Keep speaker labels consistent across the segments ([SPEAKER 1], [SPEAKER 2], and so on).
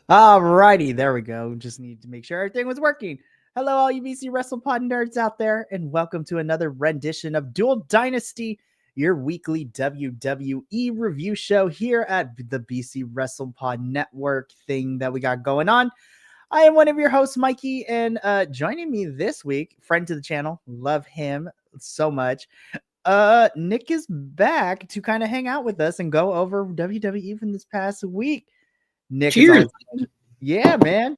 [SPEAKER 1] Alrighty, there we go. Just need to make sure everything was working. Hello, all you BC WrestlePod nerds out there, and welcome to another rendition of Dual Dynasty, your weekly WWE review show here at the BC WrestlePod Network thing that we got going on. I am one of your hosts, Mikey, and joining me this week, friend to the channel, love him so much. Nick is back to kind of hang out with us and go over WWE from this past week. Nick,
[SPEAKER 2] Cheers.
[SPEAKER 1] Yeah, man.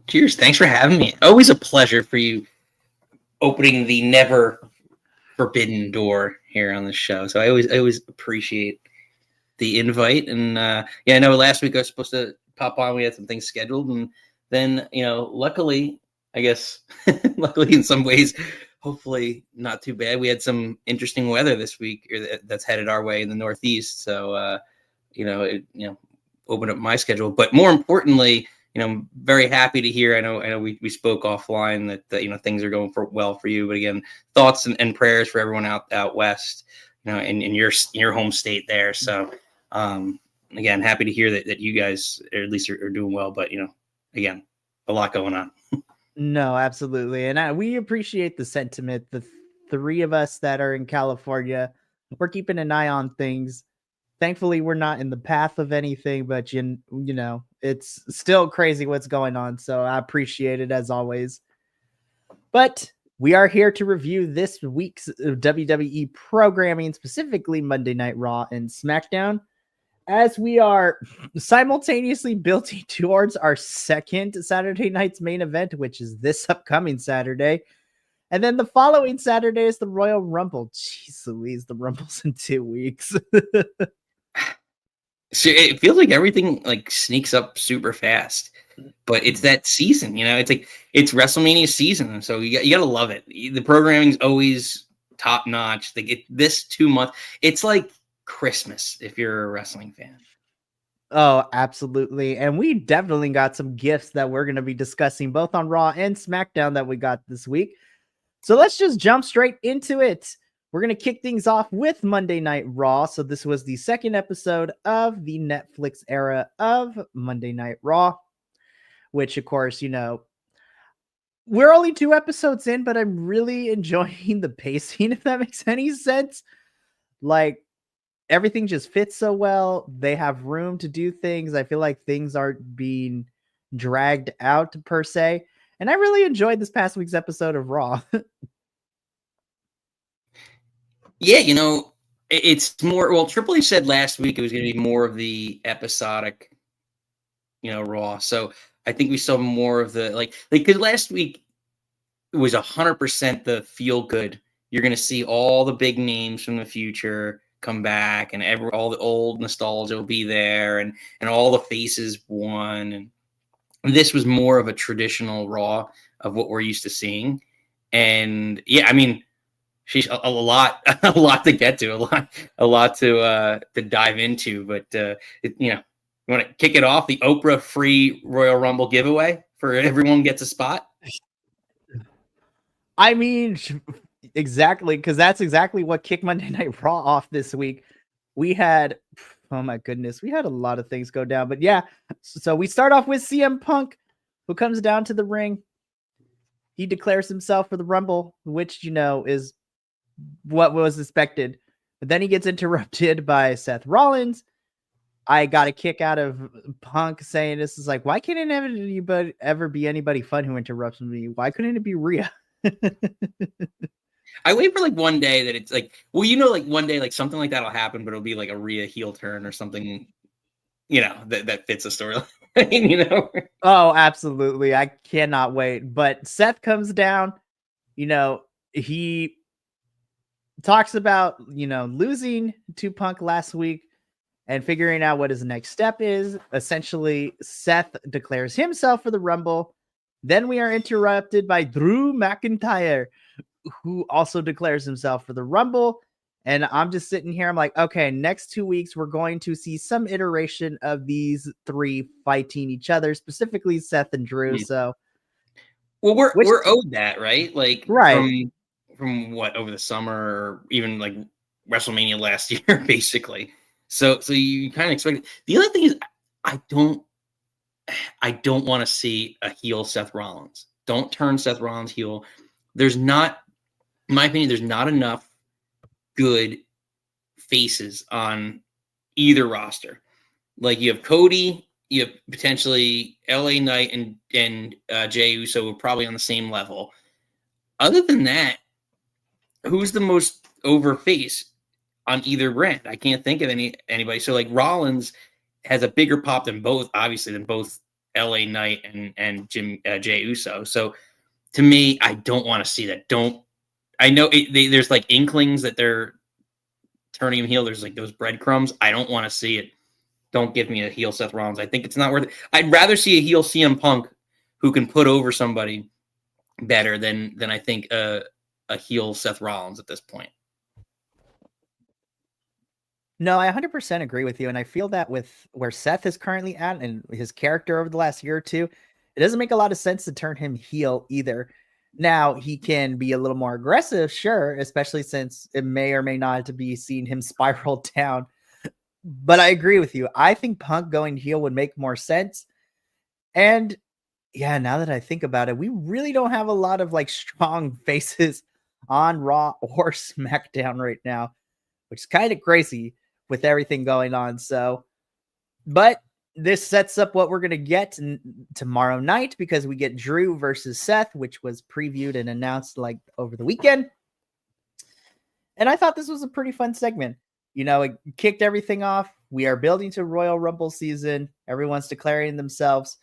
[SPEAKER 2] Cheers. Thanks for having me. Always a pleasure for you opening the never forbidden door here on the show. So I always appreciate the invite. And I know last week I was supposed to pop on. We had some things scheduled, and then luckily, I guess, luckily in some ways, hopefully not too bad. We had some interesting weather this week that's headed our way in the Northeast. So open up my schedule, but more importantly, I'm very happy to hear. I know we spoke offline that things are going well for you, but again, thoughts and prayers for everyone out west, in your home state there. So again, happy to hear that you guys at least are doing well, but again, a lot going on.
[SPEAKER 1] No, absolutely, and we appreciate the sentiment. The three of us that are in California, we're keeping an eye on things. Thankfully, we're not in the path of anything, but you know, it's still crazy what's going on. So I appreciate it as always. But we are here to review this week's WWE programming, specifically Monday Night Raw and SmackDown, as we are simultaneously building towards our second Saturday night's main event, which is this upcoming Saturday. And then the following Saturday is the Royal Rumble. Jeez Louise, the Rumble's in 2 weeks.
[SPEAKER 2] So it feels like everything sneaks up super fast, but it's that season, it's WrestleMania season. So you got to love it. The programming's always top notch. This 2 month, it's like Christmas if you're a wrestling fan.
[SPEAKER 1] Oh, absolutely. And we definitely got some gifts that we're going to be discussing both on Raw and SmackDown that we got this week. So let's just jump straight into it. We're going to kick things off with Monday Night Raw. So this was the second episode of the Netflix era of Monday Night Raw, which, of course, we're only 2 episodes in, but I'm really enjoying the pacing, if that makes any sense. Everything just fits so well. They have room to do things. I feel like things aren't being dragged out per se. And I really enjoyed this past week's episode of Raw.
[SPEAKER 2] Yeah, it's more. Well, Triple H said last week it was going to be more of the episodic, Raw. So I think we saw more of the because last week it was 100% the feel good. You're going to see all the big names from the future come back, and all the old nostalgia will be there, and all the faces won. And this was more of a traditional Raw of what we're used to seeing. And yeah, I mean, she's a lot to get to, a lot to dive into. But you want to kick it off, the Oprah free Royal Rumble giveaway for everyone gets a spot.
[SPEAKER 1] I mean, exactly, because that's exactly what kicked Monday Night Raw off this week. We had, oh my goodness, we had a lot of things go down. But yeah, so we start off with CM Punk, who comes down to the ring. He declares himself for the Rumble, which, is what was expected. But then he gets interrupted by Seth Rollins. I got a kick out of Punk saying this is why can't it ever be anybody fun who interrupts me? Why couldn't it be Rhea?
[SPEAKER 2] I wait for one day that it's one day something like that'll happen, but it'll be a Rhea heel turn or something, that fits a storyline,
[SPEAKER 1] Oh, absolutely. I cannot wait. But Seth comes down, he talks about, losing to Punk last week and figuring out what his next step is. Essentially, Seth declares himself for the Rumble. Then we are interrupted by Drew McIntyre, who also declares himself for the Rumble. And I'm just sitting here. I'm like, okay, next 2 weeks, we're going to see some iteration of these three fighting each other, specifically Seth and Drew. So,
[SPEAKER 2] well, we're owed that, right?
[SPEAKER 1] Right.
[SPEAKER 2] From what, over the summer, or even WrestleMania last year, basically. So you kind of expect it. The other thing is, I don't I don't want to see a heel Seth Rollins. Don't turn Seth Rollins heel. There's not, in my opinion, there's not enough good faces on either roster. Like you have Cody, you have potentially LA Knight and Jey Uso probably on the same level. Other than that, who's the most over face on either brand? I can't think of anybody. So like Rollins has a bigger pop than both, obviously, than both LA Knight and Jey Uso. So to me, I don't want to see that. I know there's like inklings that they're turning him heel. There's like those breadcrumbs. I don't want to see it. Don't give me a heel Seth Rollins. I think it's not worth it. I'd rather see a heel CM Punk who can put over somebody better than I think a heel Seth Rollins at this point.
[SPEAKER 1] No, I 100% agree with you. And I feel that with where Seth is currently at and his character over the last year or two, it doesn't make a lot of sense to turn him heel either. Now, he can be a little more aggressive, sure, especially since it may or may not to be seeing him spiral down. But I agree with you. I think Punk going heel would make more sense. And yeah, now that I think about it, we really don't have a lot of like strong faces on Raw or SmackDown right now, which is kind of crazy with everything going on. So, but this sets up what we're going to get tomorrow night because we get Drew versus Seth, which was previewed and announced like over the weekend. And I thought this was a pretty fun segment. You know, it kicked everything off. We are building to Royal Rumble season. Everyone's declaring themselves.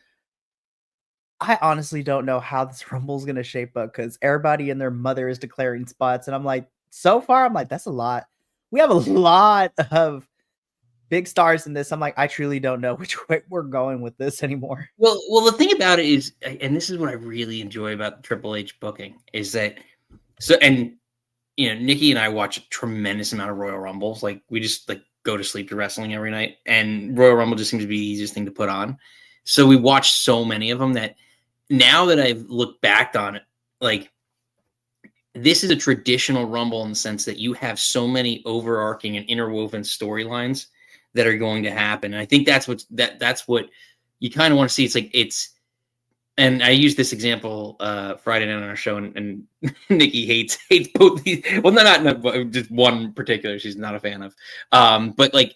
[SPEAKER 1] I honestly don't know how this Rumble is going to shape up because everybody and their mother is declaring spots. And I'm like, so far, I'm like, that's a lot. We have a lot of big stars in this. I'm like, I truly don't know which way we're going with this anymore.
[SPEAKER 2] Well, the thing about it is, and this is what I really enjoy about Triple H booking, is that and you know, Nikki and I watch a tremendous amount of Royal Rumbles. Like we just like go to sleep to wrestling every night, and Royal Rumble just seems to be the easiest thing to put on. So we watch so many of them that now that I've looked back on it, like this is a traditional Rumble in the sense that you have so many overarching and interwoven storylines that are going to happen. And I think that's what you kind of want to see. It's like and I used this example Friday night on our show, and Nikki hates both these. Well, not just one particular. She's not a fan of. But like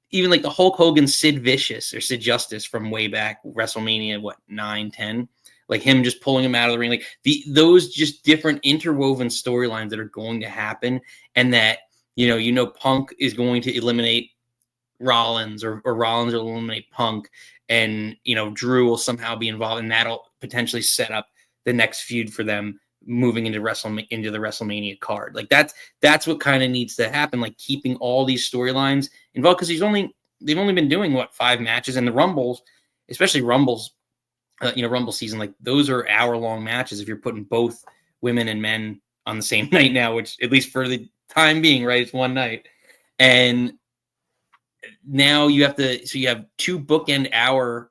[SPEAKER 2] even like the Hulk Hogan Sid Vicious or Sid Justice from way back WrestleMania, 9, 10. Like him just pulling him out of the ring, like those just different interwoven storylines that are going to happen, and that you know Punk is going to eliminate Rollins, or Rollins will eliminate Punk, and Drew will somehow be involved, and that'll potentially set up the next feud for them moving into the WrestleMania card. Like that's what kind of needs to happen, like keeping all these storylines involved, because they've only been doing 5 matches, and the Rumbles, especially Rumbles. Rumble season, like those are hour-long matches if you're putting both women and men on the same night now, which at least for the time being, right, it's one night. And now you have 2 bookend hour-long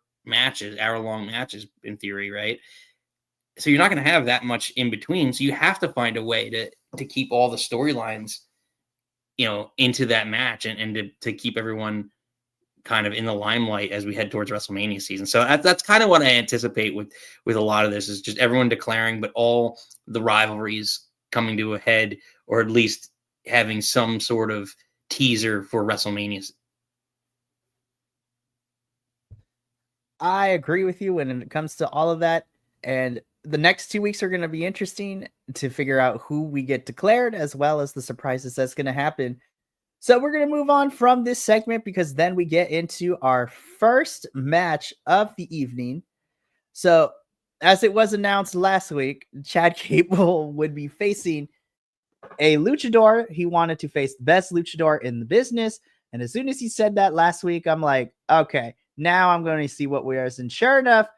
[SPEAKER 2] matches in theory, right? So you're not going to have that much in between. So you have to find a way to keep all the storylines, into that match and to keep everyone kind of in the limelight as we head towards WrestleMania season. So that's kind of what I anticipate with a lot of this, is just everyone declaring, but all the rivalries coming to a head, or at least having some sort of teaser for WrestleMania.
[SPEAKER 1] I agree with you when it comes to all of that. And the next 2 weeks are going to be interesting to figure out who we get declared, as well as the surprises that's going to happen. So we're going to move on from this segment, because then we get into our first match of the evening. So as it was announced last week, Chad Gable would be facing a luchador. He wanted to face the best luchador in the business. And as soon as he said that last week, I'm like, okay, now I'm going to see what we are. And sure enough,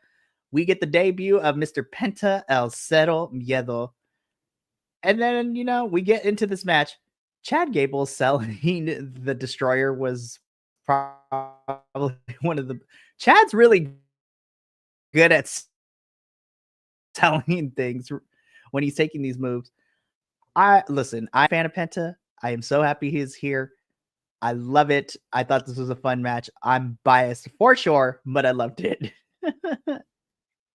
[SPEAKER 1] we get the debut of Mr. Penta El Cero Miedo. And then, we get into this match. Chad Gable selling the Destroyer was probably one of the... Chad's really good at selling things when he's taking these moves. I'm a fan of Penta. I am so happy he's here. I love it. I thought this was a fun match. I'm biased for sure, but I loved it.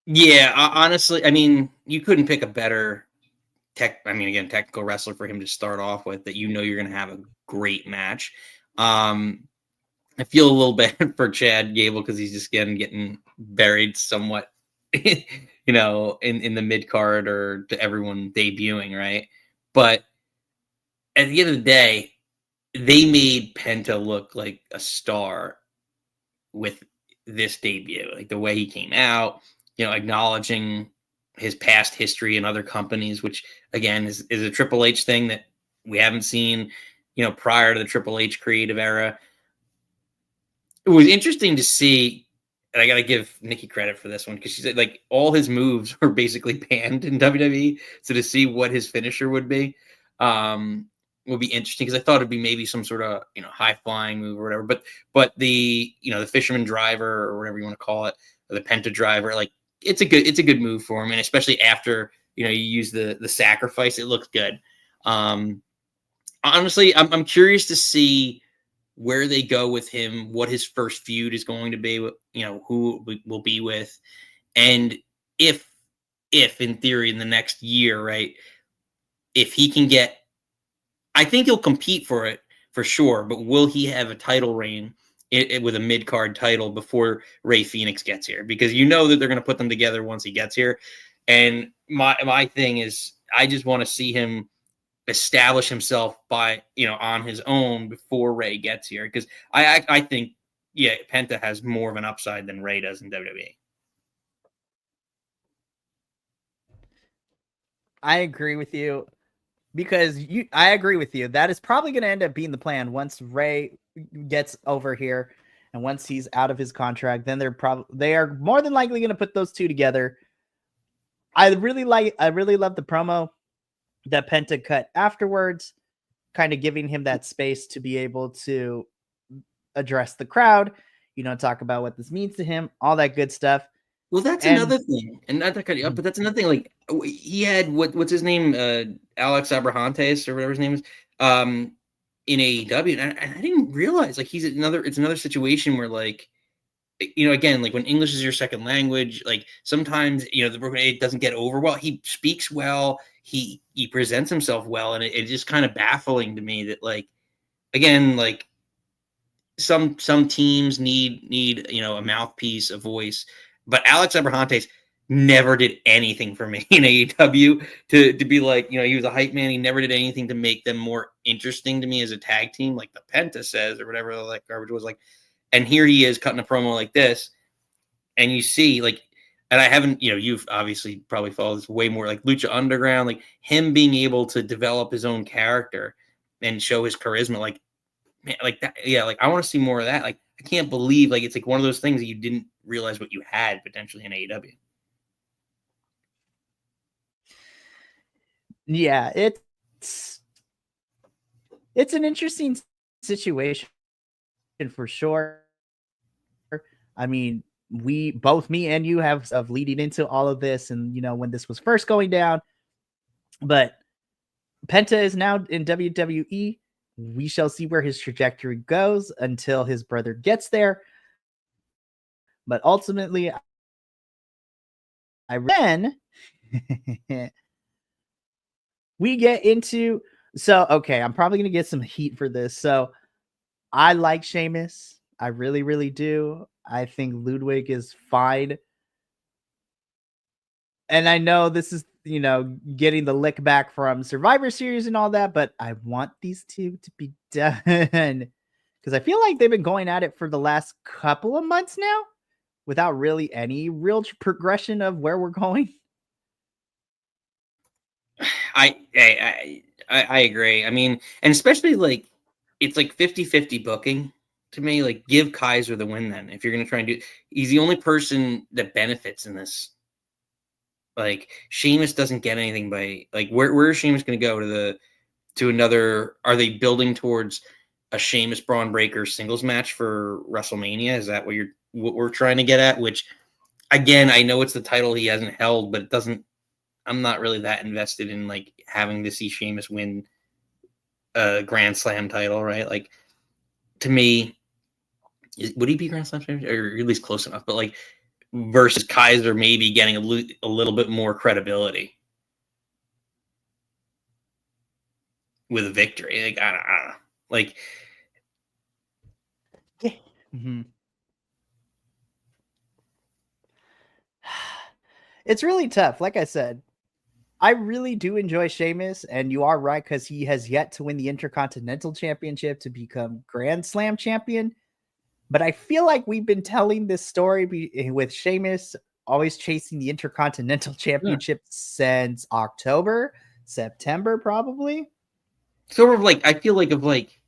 [SPEAKER 2] Yeah, honestly, I mean, you couldn't pick a better technical wrestler for him to start off with that you're going to have a great match. I feel a little bad for Chad Gable because he's just getting buried somewhat, in the mid card or to everyone debuting, right? But at the end of the day, they made Penta look like a star with this debut, like the way he came out, acknowledging his past history in other companies, which again is a Triple H thing that we haven't seen, prior to the Triple H creative era. It was interesting to see, and I got to give Nikki credit for this one because she said like all his moves were basically banned in WWE. So to see what his finisher would be, would be interesting because I thought it'd be maybe some sort of high flying move or whatever. But the the fisherman driver or whatever you want to call it, or the penta driver, like it's a good move for him, and especially after you use the sacrifice, it looks good. Honestly, I'm curious to see where they go with him, what his first feud is going to be, who will be with, and if in theory in the next year, right, if he can get, I think he'll compete for it for sure, but will he have a title reign with a mid card title before Ray Phoenix gets here? Because that they're going to put them together once he gets here, and my thing is I just want to see him establish himself by on his own before Ray gets here, because I think Penta has more of an upside than Ray does in WWE.
[SPEAKER 1] I agree with you because I agree with you. That is probably going to end up being the plan once Ray gets over here and once he's out of his contract. Then they are more than likely going to put those two together. I really love the promo that Penta cut afterwards, kind of giving him that space to be able to address the crowd, talk about what this means to him, all that good stuff.
[SPEAKER 2] Well, that's another thing, and not to cut you up, but that's another thing. Like he had what's his name, Alex Abrahantes or whatever his name is, in AEW, and I didn't realize like it's another situation where like, again, like when English is your second language, like sometimes it doesn't get over well. He speaks well, he presents himself well, and it's just kind of baffling to me that like, again, like some teams need a mouthpiece, a voice, but Alex Abrahantes never did anything for me in AEW to be like, he was a hype man. He never did anything to make them more interesting to me as a tag team, like the Penta says or whatever like garbage was like. And here he is cutting a promo like this, and you see like, and I haven't, you've obviously probably followed this way more, like Lucha Underground, like him being able to develop his own character and show his charisma, like, man, like that, yeah, like I want to see more of that. Like I can't believe like it's like one of those things that you didn't realize what you had potentially in AEW.
[SPEAKER 1] Yeah, it's an interesting situation for sure. I mean, me and you have of leading into all of this, and when this was first going down. But Penta is now in WWE. We shall see where his trajectory goes until his brother gets there. But ultimately, then we get into okay, I'm probably gonna get some heat for this. So I like Sheamus. I really, really do. I think Ludwig is fine. And I know this is, getting the lick back from Survivor Series and all that, but I want these two to be done because I feel like they've been going at it for the last couple of months now without really any real progression of where we're going.
[SPEAKER 2] I agree. I mean, and especially like it's like 50-50 booking to me. Like give Kaiser the win then if you're gonna try and do. He's the only person that benefits in this. Like Sheamus doesn't get anything by like where is Sheamus gonna go to another? Are they building towards a Sheamus Braun Breaker singles match for WrestleMania? Is that what we're trying to get at? Which again, I know it's the title he hasn't held, but it doesn't. I'm not really that invested in like having to see Sheamus win a Grand Slam title, right? Like to me, would he be Grand Slam champion or at least close enough? But like versus Kaiser maybe getting a little bit more credibility with a victory. Like, I don't know. Like,
[SPEAKER 1] Yeah. Mhm. It's really tough. Like I said, I really do enjoy Sheamus, and you are right because he has yet to win the Intercontinental Championship to become Grand Slam champion. But I feel like we've been telling this story with Sheamus always chasing the Intercontinental Championship since October, September, probably.
[SPEAKER 2] sort of like, I feel like of like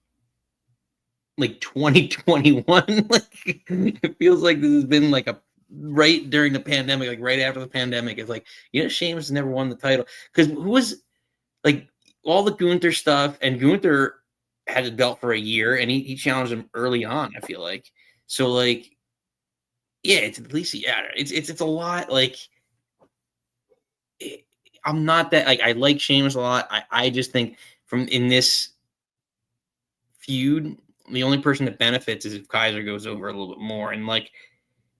[SPEAKER 2] 2021. Like, it feels like this has been like a right during the pandemic, like right after the pandemic. It's like, Sheamus never won the title because who was like all the Gunther stuff, and Gunther had his belt for a year, and he challenged him early on. I feel like so like yeah, it's at least it's a lot like. I'm not that like I like Sheamus a lot. I just think from in this feud, the only person that benefits is if Kaiser goes over a little bit more, and like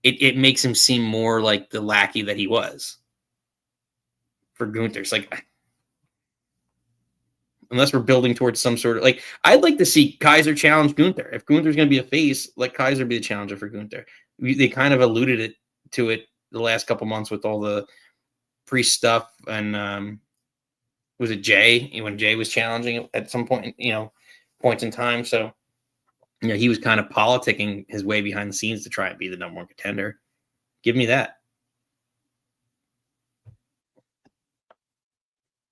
[SPEAKER 2] it makes him seem more like the lackey that he was for Gunther. It's like unless we're building towards some sort of like I'd like to see Kaiser challenge Gunther. If Gunther's going to be a face, let Kaiser be the challenger for Gunther. They kind of alluded to it the last couple months with all the Priest stuff, and was it Jay when Jay was challenging at some point, points in time. So he was kind of politicking his way behind the scenes to try and be the number one contender. Give me that.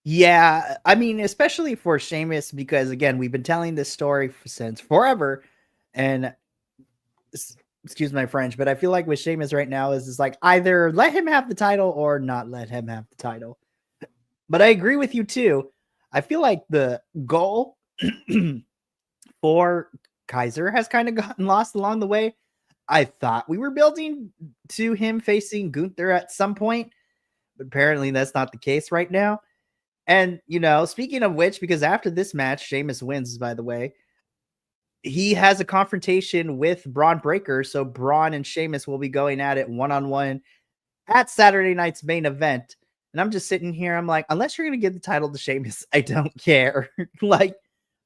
[SPEAKER 1] Yeah, I mean, especially for Sheamus, because again, we've been telling this story since forever, and excuse my French, but I feel like with Sheamus right now is like either let him have the title or not let him have the title. But I agree with you too. I feel like the goal for Kaiser has kind of gotten lost along the way. I thought we were building to him facing Gunther at some point, but apparently that's not the case right now. And, speaking of which, because after this match, Sheamus wins, by the way, he has a confrontation with Braun Breaker. So Braun and Sheamus will be going at it one-on-one at Saturday night's main event. And I'm just sitting here. I'm like, unless you're going to give the title to Sheamus, I don't care. Like,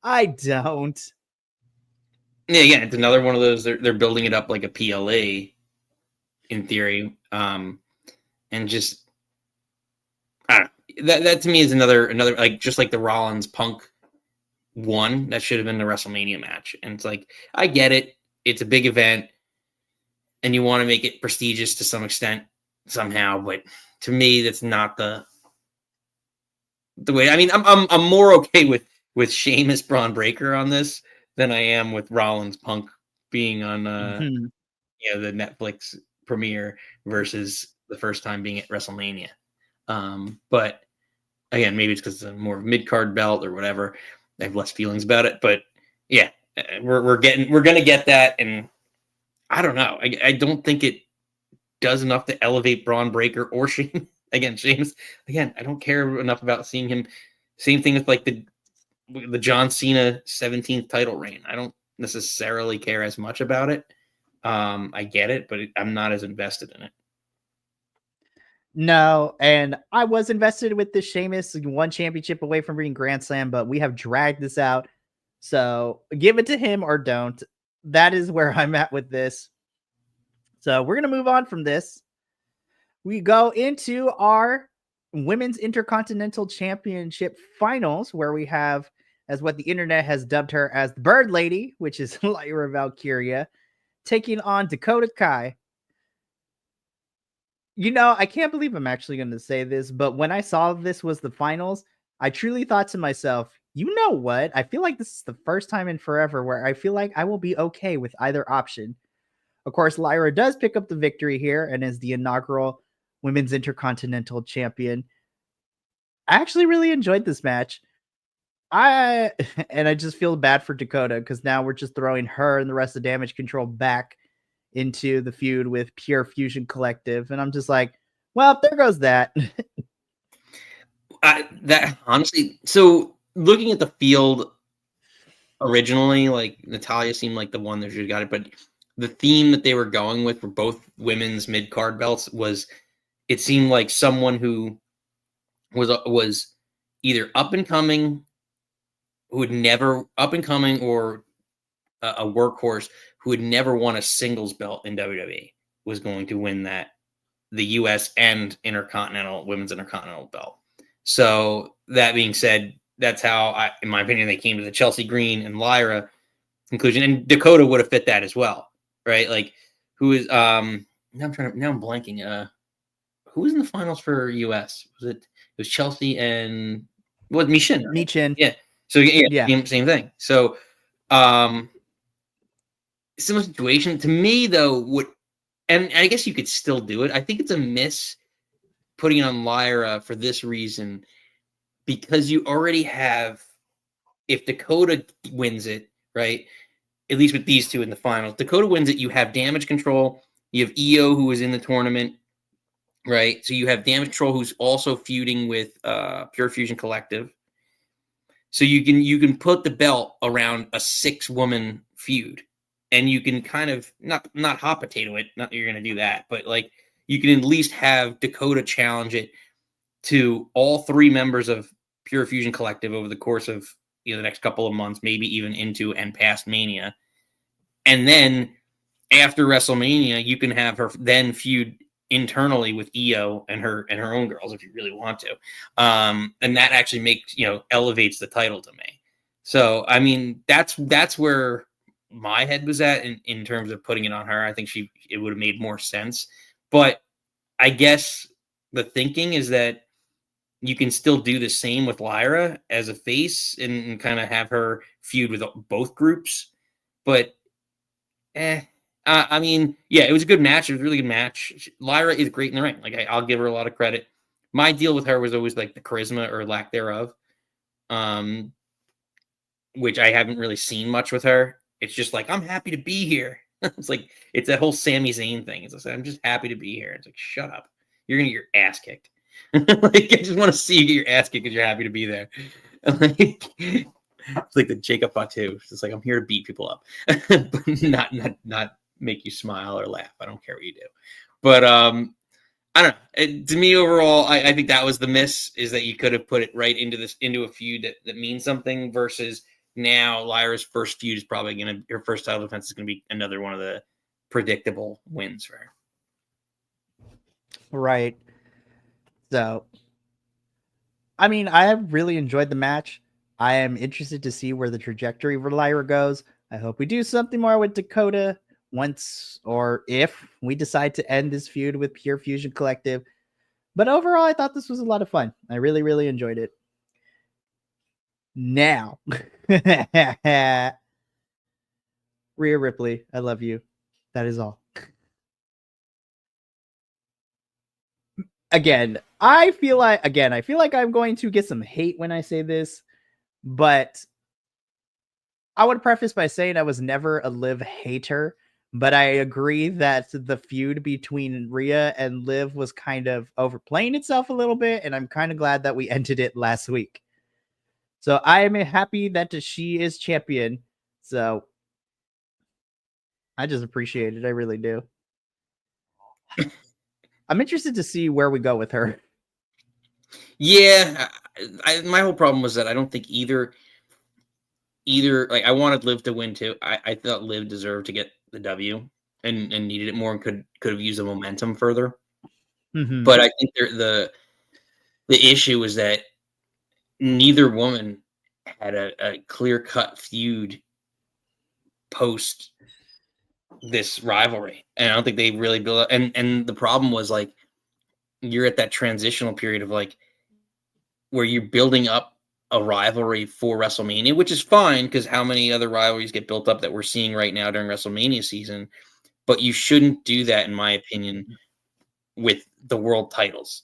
[SPEAKER 1] I don't.
[SPEAKER 2] Yeah, it's another one of those. They're building it up like a PLA in theory, and just I don't know. That to me is another like just like the Rollins Punk one that should have been the WrestleMania match. And it's like I get it, it's a big event, and you want to make it prestigious to some extent somehow, but to me that's not the way. I mean, I'm more okay with Sheamus Braun Breaker on this than I am with Rollins Punk being on the Netflix premiere versus the first time being at WrestleMania. But again, maybe it's because it's a more mid-card belt or whatever. I have less feelings about it, but yeah, we're gonna get that, and I don't know. I don't think it does enough to elevate Braun Breaker or Sheamus. Again, Sheamus. Again, I don't care enough about seeing him. Same thing with like the John Cena 17th title reign. I don't necessarily care as much about it. I get it, but I'm not as invested in it.
[SPEAKER 1] No, and I was invested with this Sheamus, one championship away from being Grand Slam, but we have dragged this out. So give it to him or don't. That is where I'm at with this. So we're going to move on from this. We go into our Women's Intercontinental Championship finals, where we have, as what the internet has dubbed her as, the Bird Lady, which is Lyra Valkyria, taking on Dakota Kai. I can't believe I'm actually going to say this, but when I saw this was the finals, I truly thought to myself, you know what? I feel like this is the first time in forever where I feel like I will be okay with either option. Of course, Lyra does pick up the victory here and is the inaugural Women's Intercontinental Champion. I actually really enjoyed this match. I just feel bad for Dakota because now we're just throwing her and the rest of Damage Control back into the feud with Pure Fusion Collective, and I'm just like, well, there goes that.
[SPEAKER 2] That honestly, so looking at the field originally, like Natalya seemed like the one that should have got it, but the theme that they were going with for both women's mid-card belts was it seemed like someone who was either up and coming, who would never up and coming, or a workhorse who had never won a singles belt in WWE was going to win the U.S. and women's intercontinental belt. So that being said, that's how, in my opinion, they came to the Chelsea Green and Lyra conclusion, and Dakota would have fit that as well, right? Like, who is now I'm blanking. Who was in the finals for US? It was Chelsea and Michin, right?
[SPEAKER 1] Michin.
[SPEAKER 2] Yeah. So yeah, same thing. So similar situation to me though. And I guess you could still do it. I think it's a miss putting it on Lyra for this reason, because you already have, if Dakota wins it, right? At least with these two in the finals, Dakota wins it, you have Damage Control, you have Io, who is in the tournament, right? So you have Damage Control, who's also feuding with Pure Fusion Collective. So you can put the belt around a 6-woman feud, and you can kind of not hot potato it. Not that you're going to do that, but like you can at least have Dakota challenge it to all 3 members of Pure Fusion Collective over the course of the next couple of months, maybe even into and past Mania. And then after WrestleMania, you can have her then feud internally with Io and her own girls if you really want to. And that actually makes, elevates the title to me. So, I mean, that's where my head was at in terms of putting it on her. I think it would have made more sense. But I guess the thinking is that you can still do the same with Lyra as a face and kind of have her feud with both groups. But, I mean, yeah, it was a good match. It was a really good match. Lyra is great in the ring. Like, I'll give her a lot of credit. My deal with her was always like the charisma or lack thereof, which I haven't really seen much with her. It's just like, I'm happy to be here. It's like, it's that whole Sami Zayn thing. It's like, I'm just happy to be here. It's like, shut up. You're going to get your ass kicked. Like, I just want to see you get your ass kicked because you're happy to be there. Like, it's like the Jacob Fatu. It's just like, I'm here to beat people up, but not make you smile or laugh. I don't care what you do. But I don't know. To me, overall, I think that was the miss, is that you could have put it right into a feud that means something, versus now Lyra's first feud is probably her first title defense is going to be another one of the predictable wins for her.
[SPEAKER 1] Right. So, I mean, I have really enjoyed the match. I am interested to see where the trajectory of Lyra goes. I hope we do something more with Dakota once, or if we decide to end this feud with Pure Fusion Collective. But overall, I thought this was a lot of fun. I really, really enjoyed it. Now, Rhea Ripley, I love you. That is all. Again, I feel like I'm going to get some hate when I say this, but I would preface by saying I was never a Liv hater, but I agree that the feud between Rhea and Liv was kind of overplaying itself a little bit, and I'm kind of glad that we ended it last week. So I am happy that she is champion. So I just appreciate it. I really do. I'm interested to see where we go with her.
[SPEAKER 2] Yeah, my whole problem was that I don't think either, like, I wanted Liv to win too. I thought Liv deserved to get the W and needed it more and could have used the momentum further.
[SPEAKER 1] Mm-hmm.
[SPEAKER 2] But I think the issue was that neither woman had a clear-cut feud post this rivalry, and I don't think they really built up. And the problem was, like, you're at that transitional period of, like, where you're building up a rivalry for WrestleMania, which is fine, because how many other rivalries get built up that we're seeing right now during WrestleMania season? But you shouldn't do that, in my opinion, with the world titles.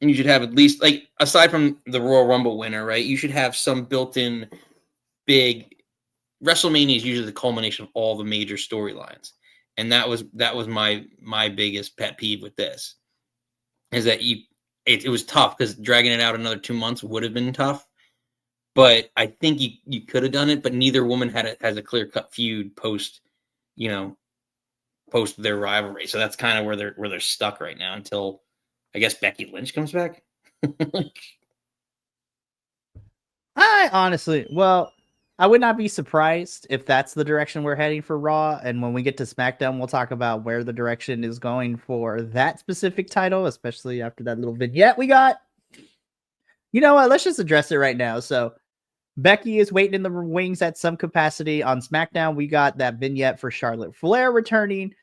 [SPEAKER 2] And you should have at least, like, aside from the Royal Rumble winner, right? You should have some built-in big. WrestleMania is usually the culmination of all the major storylines, and that was my biggest pet peeve with this, is that it was tough, because dragging it out another 2 months would have been tough. But I think you could have done it, but neither woman has a clear-cut feud post, post their rivalry. So that's kind of where they're stuck right now until I guess Becky Lynch comes back.
[SPEAKER 1] I would not be surprised if that's the direction we're heading for Raw. And when we get to SmackDown, we'll talk about where the direction is going for that specific title, especially after that little vignette we got. You know what? Let's just address it right now. So Becky is waiting in the wings at some capacity. On SmackDown, we got that vignette for Charlotte Flair returning.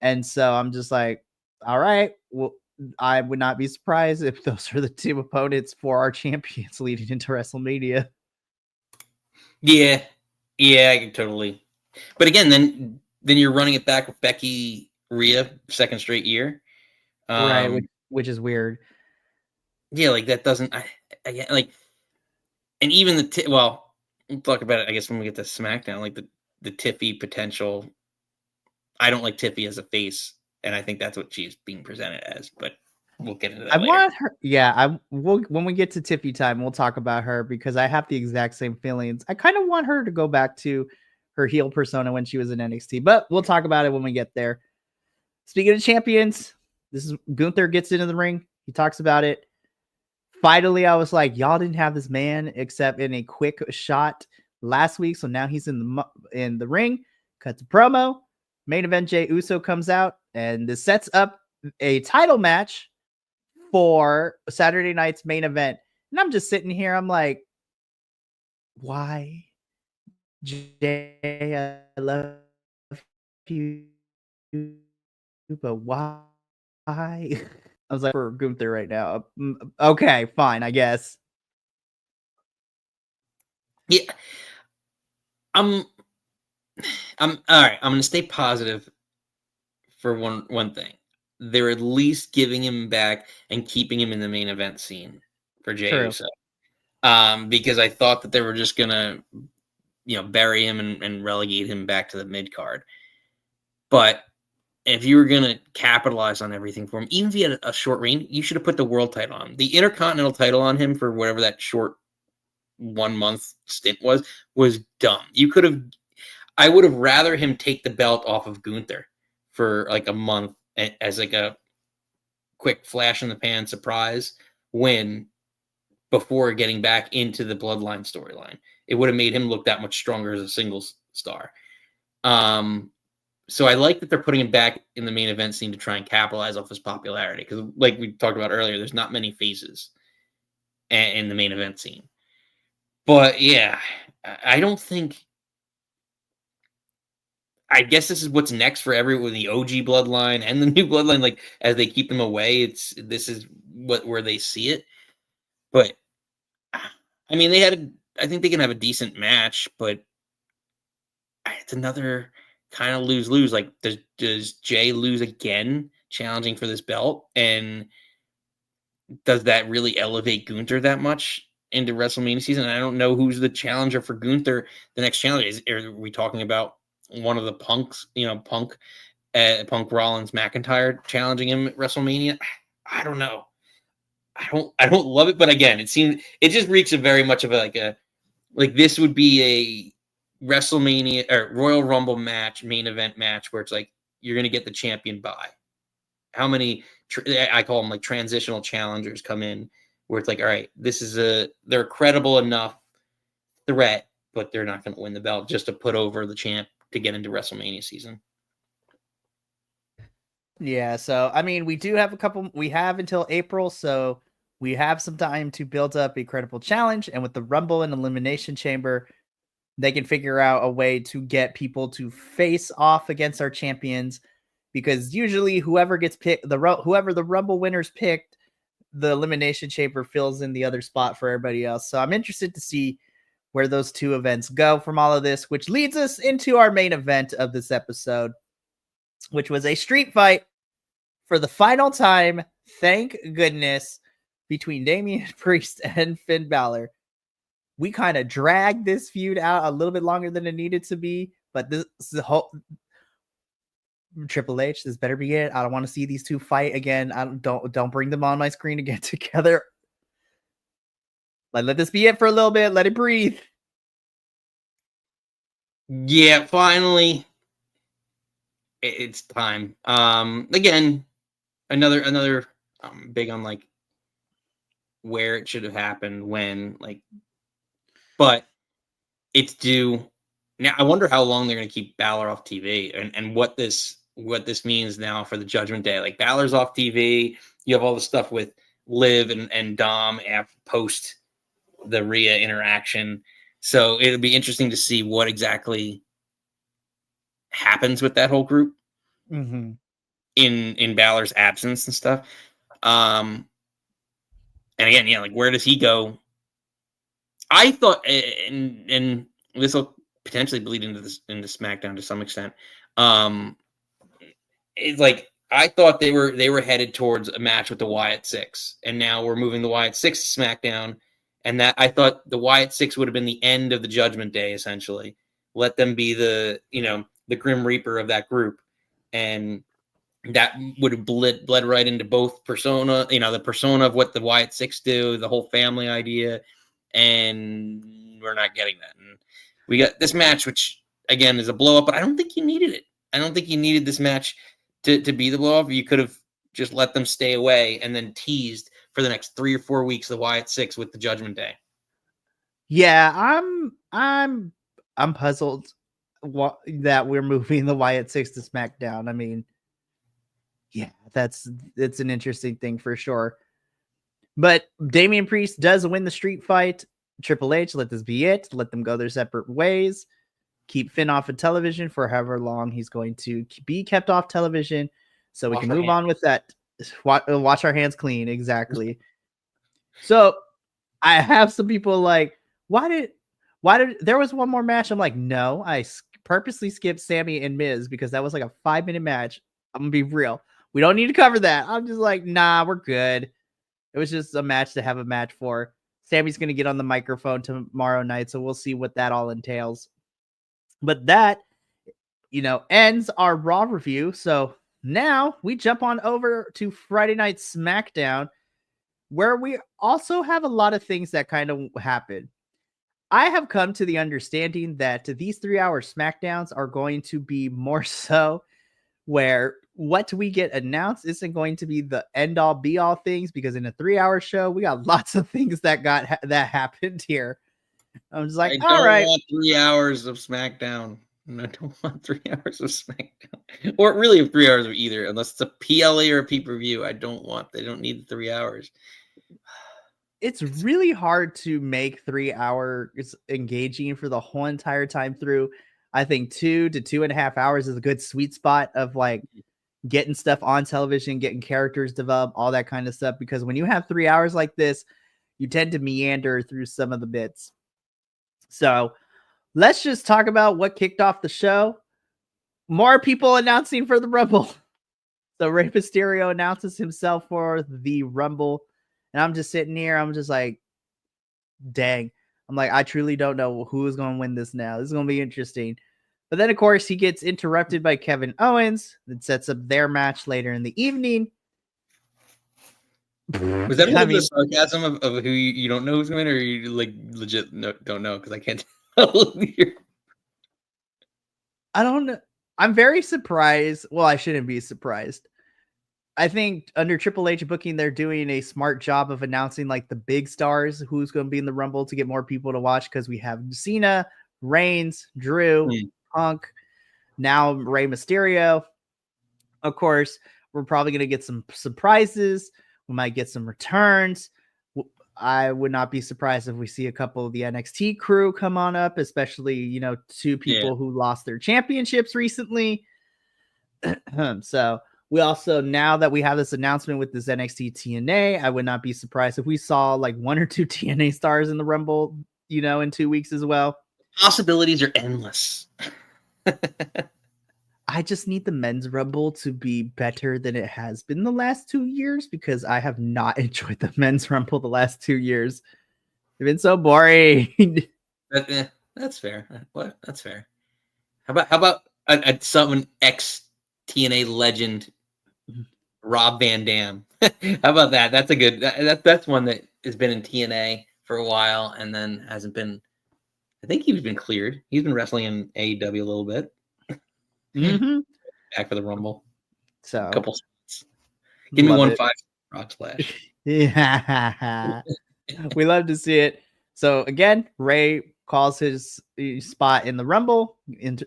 [SPEAKER 1] And so I'm just like, all right, well, I would not be surprised if those are the two opponents for our champions leading into WrestleMania.
[SPEAKER 2] Yeah, I can totally. But again, then you're running it back with Becky Rhea second straight year,
[SPEAKER 1] Right, which is weird.
[SPEAKER 2] Yeah, like that doesn't. I like, and even well, we'll talk about it. I guess when we get to SmackDown, like the Tiffy potential. I don't like Tiffy as a face, and I think that's what she's being presented as. But we'll get into that later.
[SPEAKER 1] Want her. Yeah, when we get to Tiffy time, we'll talk about her because I have the exact same feelings. I kind of want her to go back to her heel persona when she was in NXT, but we'll talk about it when we get there. Speaking of champions, this is Gunther gets into the ring. He talks about it. Finally, I was like, y'all didn't have this man except in a quick shot last week, so now he's in the ring. Cuts a promo. Main event, Jey Uso comes out, and this sets up a title match for Saturday night's main event. And I'm just sitting here, I'm like, why? Jay, I love you, but why? I was like, for Gunther right now. Okay, fine, I guess.
[SPEAKER 2] Yeah. I'm all right. I'm going to stay positive for one thing. They're at least giving him back and keeping him in the main event scene for Jey Uso. Because I thought that they were just going to, bury him and relegate him back to the mid card. But if you were going to capitalize on everything for him, even if he had a short reign, you should have put the world title on him. The Intercontinental title on him for whatever that short 1 month stint was dumb. I would have rather him take the belt off of Gunther for like a month as like a quick flash in the pan surprise win before getting back into the Bloodline storyline. It would have made him look that much stronger as a singles star. So I like that they're putting him back in the main event scene to try and capitalize off his popularity. Because like we talked about earlier, there's not many faces in the main event scene. But yeah, I don't think... I guess this is what's next for everyone, the OG bloodline and the new bloodline. Like as they keep them away, this is where they see it. But I mean, I think they can have a decent match, but it's another kind of lose-lose. Like does Jey lose again, challenging for this belt, and does that really elevate Gunther that much into WrestleMania season? I don't know who's the challenger for Gunther. The next challenger are we talking about? One of the punks, Punk Rollins McIntyre challenging him at WrestleMania. I don't know. I don't love it, but again, it just reeks of very much of like this would be a WrestleMania or Royal Rumble match, main event match where it's like you're gonna get the champion by. How many I call them like transitional challengers come in where it's like, all right, they're a credible enough threat, but they're not going to win the belt just to put over the champ to get into WrestleMania season.
[SPEAKER 1] Yeah, so I mean, we have until April, so we have some time to build up a credible challenge, and with the Rumble and Elimination Chamber, they can figure out a way to get people to face off against our champions, because usually whoever gets picked, whoever the Rumble winners picked, the Elimination Chamber fills in the other spot for everybody else. So I'm interested to see where those two events go from all of this, which leads us into our main event of this episode, which was a street fight for the final time, thank goodness, between Damian Priest and Finn Balor. We kind of dragged this feud out a little bit longer than it needed to be, but this is the whole Triple H, this better be it. I don't want to see these two fight again. Don't bring them on my screen again together. Let this be it for a little bit. Let it breathe.
[SPEAKER 2] Yeah, finally. it's time. Again, another big on like where it should have happened, when, like, but it's due now. I wonder how long they're going to keep Balor off TV, and what this means now for the Judgment Day. Like, Balor's off TV. You have all the stuff with Liv and Dom post the Rhea interaction. So it'll be interesting to see what exactly happens with that whole group in Balor's absence and stuff. And again, yeah, like, where does he go? I thought, and this will potentially bleed into SmackDown to some extent. It's like, I thought they were headed towards a match with the Wyatt Six, and now we're moving the Wyatt Six to SmackDown, and that I thought the Wyatt Six would have been the end of the Judgment Day, essentially. Let them be the Grim Reaper of that group, and that would have bled right into both persona, the persona of what the Wyatt Six do, the whole family idea, and we're not getting that. And we got this match, which again is a blow up, but I don't think you needed it. I don't think you needed this match to be the blow up. You could have just let them stay away and then teased for the next 3 or 4 weeks the Wyatt Six with the Judgment Day.
[SPEAKER 1] Yeah, I'm puzzled that we're moving the Wyatt Six to SmackDown. I mean, yeah, it's an interesting thing for sure. But Damian Priest does win the street fight. Triple H, let this be it. Let them go their separate ways. Keep Finn off of television for however long he's going to be kept off television, so we can move on with that. Wash our hands clean, exactly. So I have some people like, why did there was one more match? I'm like, no, I purposely skipped Sammy and Miz because that was like a 5-minute match. I'm gonna be real. We don't need to cover that. I'm just like, nah, we're good. It was just a match to have a match for. Sammy's going to get on the microphone tomorrow night, so we'll see what that all entails. But that, ends our Raw review. So now we jump on over to Friday Night SmackDown, where we also have a lot of things that kind of happen. I have come to the understanding that these 3-hour SmackDowns are going to be more so where what we get announced isn't going to be the end all be all things, because in a 3-hour show, we got lots of things that happened here. I'm just like,
[SPEAKER 2] I don't want 3 hours of SmackDown. I don't want 3 hours of SmackDown, or really 3 hours of either, unless it's a PLA or a pay-per-view. They don't need 3 hours.
[SPEAKER 1] It's really hard to make 3 hours engaging for the whole entire time through. I think 2 to 2.5 hours is a good sweet spot of like getting stuff on television, getting characters developed, all that kind of stuff. Because when you have 3 hours like this, you tend to meander through some of the bits. So let's just talk about what kicked off the show. More people announcing for the Rumble. So Rey Mysterio announces himself for the Rumble. And I'm just sitting here. I'm just like, dang. I'm like, I truly don't know who is going to win this now. This is going to be interesting. But then, of course, he gets interrupted by Kevin Owens. That sets up their match later in the evening.
[SPEAKER 2] Was that the sarcasm of who you don't know who's going to win, or you like legit don't know? Because I can't tell.
[SPEAKER 1] I don't know. I'm very surprised. Well, I shouldn't be surprised. I think under Triple H booking, they're doing a smart job of announcing like the big stars who's going to be in the Rumble to get more people to watch, because we have Cena, Reigns, Drew, Punk, now Rey Mysterio. Of course, we're probably going to get some surprises. We might get some returns. I would not be surprised if we see a couple of the NXT crew come on up, especially, 2 people who lost their championships recently. So we also, now that we have this announcement with this NXT TNA, I would not be surprised if we saw like 1 or 2 TNA stars in the Rumble, in 2 weeks as well.
[SPEAKER 2] Possibilities are endless.
[SPEAKER 1] I just need the men's Rumble to be better than it has been the last 2 years, because I have not enjoyed the men's Rumble the last 2 years. They've been so boring.
[SPEAKER 2] That's fair. What? That's fair. How about someone ex TNA legend, Rob Van Dam? How about that? That's a good. That's one that has been in TNA for a while and then hasn't been. I think he's been cleared. He's been wrestling in AEW a little bit.
[SPEAKER 1] Mm-hmm.
[SPEAKER 2] back for the Rumble.
[SPEAKER 1] So
[SPEAKER 2] A couple spots. Give me 1-5 Rock Splash.
[SPEAKER 1] Yeah, we love to see it. So again, Ray calls his spot in the Rumble.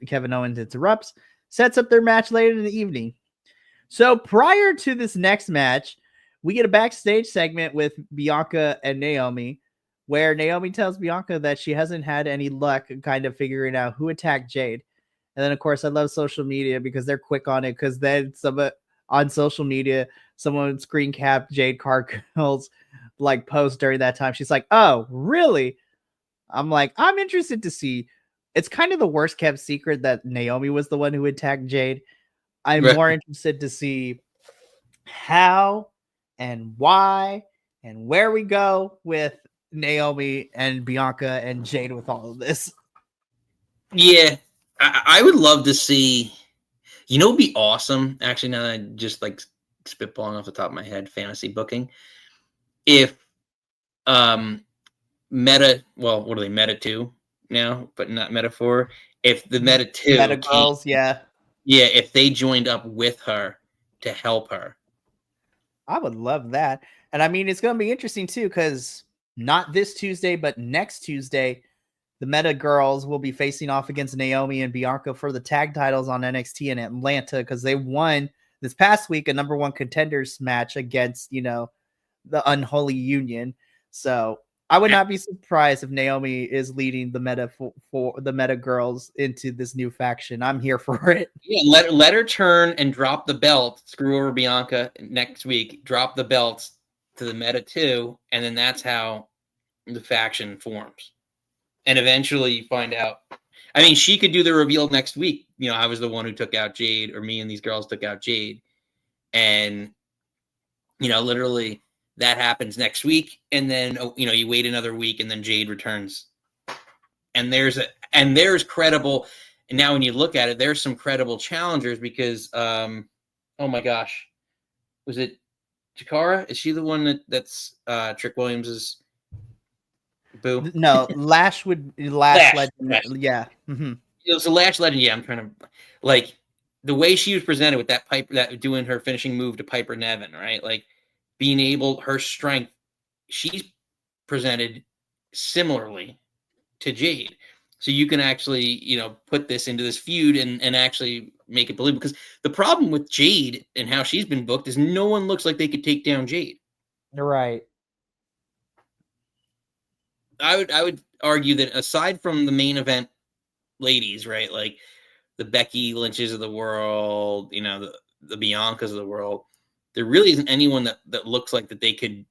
[SPEAKER 1] Kevin Owens interrupts, sets up their match later in the evening. So prior to this next match, we get a backstage segment with Bianca and Naomi, where Naomi tells Bianca that she hasn't had any luck kind of figuring out who attacked Jade. And then, of course, I love social media because they're quick on it. Because then on social media, someone screen capped Jade Cargill's like post during that time. She's like, "Oh, really?" I'm like, I'm interested to see. It's kind of the worst kept secret that Naomi was the one who attacked Jade. I'm more interested to see how and why and where we go with Naomi and Bianca and Jade with all of this.
[SPEAKER 2] Yeah, I would love to see. You know, it'd be awesome. Actually, now that I just like spitballing off the top of my head, fantasy booking. If Meta, well, what are they? Meta 2 now, but not Meta 4. If the Meta 2
[SPEAKER 1] Meta girls, yeah,
[SPEAKER 2] if they joined up with her to help her,
[SPEAKER 1] I would love that. And I mean, it's going to be interesting too, because not this Tuesday, but next Tuesday, the Meta girls will be facing off against Naomi and Bianca for the tag titles on NXT in Atlanta because they won this past week a number one contenders match against, the Unholy Union. So I would not be surprised if Naomi is leading the Meta for the Meta girls into this new faction. I'm here for it.
[SPEAKER 2] Yeah, let her turn and drop the belt. Screw over Bianca next week. Drop the belts to the Meta 2, and then that's how the faction forms. And eventually you find out. I mean, she could do the reveal next week. I was the one who took out Jade, or me and these girls took out Jade. And, literally that happens next week. And then, you wait another week and then Jade returns. And there's credible. And now when you look at it, there's some credible challengers because, oh my gosh, was it Chikara? Is she the one that's Trick Williams's boo?
[SPEAKER 1] No, Lash Legend. Yeah. Mm-hmm.
[SPEAKER 2] It was a Lash Legend. Yeah, I'm trying to like the way she was presented with that Piper, that doing her finishing move to Piper Niven, right? Like being able, her strength, she's presented similarly to Jade. So you can actually, put this into this feud and actually make it believable. Because the problem with Jade and how she's been booked is no one looks like they could take down Jade.
[SPEAKER 1] Right.
[SPEAKER 2] I would argue that aside from the main event ladies, right, like the Becky Lynches of the world, the Biancas of the world, there really isn't anyone that looks like that they could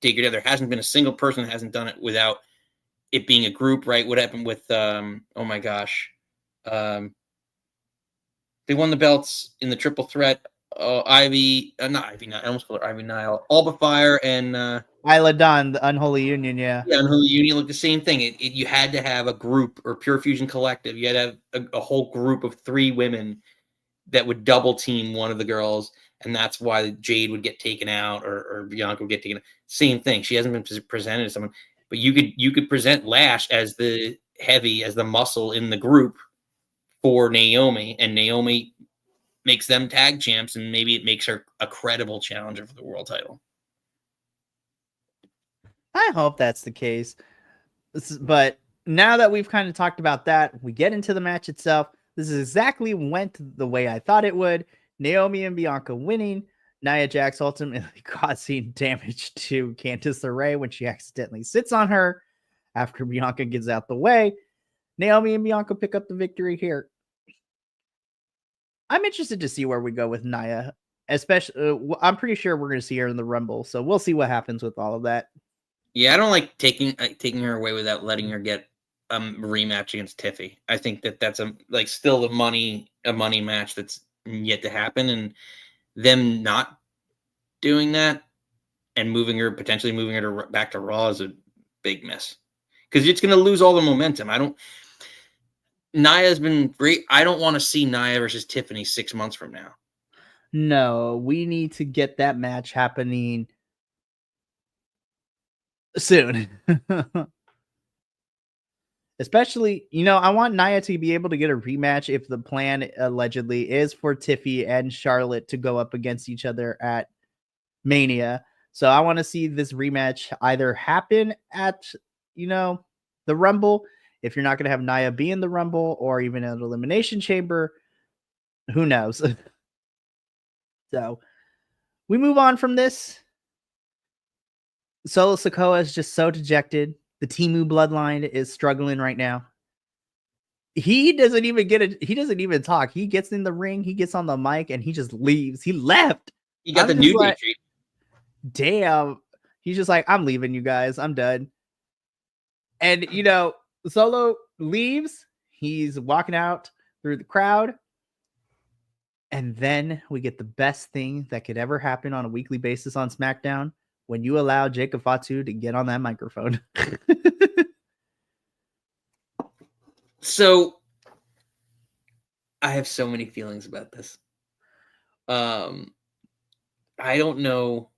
[SPEAKER 2] take it together. There hasn't been a single person that hasn't done it without it being a group, right? What happened with oh my gosh, they won the belts in the triple threat. Ivy, not Ivy Nile. I almost called her Ivy Nile. Alba Fire and
[SPEAKER 1] Isla Dawn, the Unholy Union. Yeah,
[SPEAKER 2] Unholy Union looked the same thing. You had to have a group or Pure Fusion Collective. You had to have a whole group of 3 women that would double team one of the girls, and that's why Jade would get taken out or Bianca would get taken out. Same thing. She hasn't been presented as someone. But you could present Lash as the heavy, as the muscle in the group for Naomi, and Naomi makes them tag champs, and maybe it makes her a credible challenger for the world title.
[SPEAKER 1] I hope that's the case. But now that we've kind of talked about that, we get into the match itself. This is exactly went the way I thought it would. Naomi and Bianca winning. Nia Jax ultimately causing damage to Candice LeRae when she accidentally sits on her after Bianca gets out the way. Naomi and Bianca pick up the victory here. I'm interested to see where we go with Nia. Especially, I'm pretty sure we're going to see her in the Rumble, so we'll see what happens with all of that.
[SPEAKER 2] Yeah, I don't like taking her away without letting her get a rematch against Tiffy. I think that's still a money match that's yet to happen, and them not doing that and potentially moving her back to Raw is a big miss because it's going to lose all the momentum. Nia's been great. I don't want to see Nia versus Tiffany 6 months from now.
[SPEAKER 1] No, we need to get that match happening soon. Especially, I want Nia to be able to get a rematch if the plan allegedly is for Tiffy and Charlotte to go up against each other at Mania. So I want to see this rematch either happen at, the Rumble, if you're not going to have Nia be in the Rumble, or even at Elimination Chamber. Who knows? So we move on from this. Solo Sikoa is just so dejected. The Timu bloodline is struggling right now. He doesn't even talk. He gets in the ring, he gets on the mic, and he just leaves. He left.
[SPEAKER 2] You got the New Day treat.
[SPEAKER 1] Damn. He's just like, I'm leaving, you guys. I'm done. And, Solo leaves. He's walking out through the crowd. And then we get the best thing that could ever happen on a weekly basis on SmackDown, when you allow Jacob Fatu to get on that microphone.
[SPEAKER 2] So I have so many feelings about this. I don't know.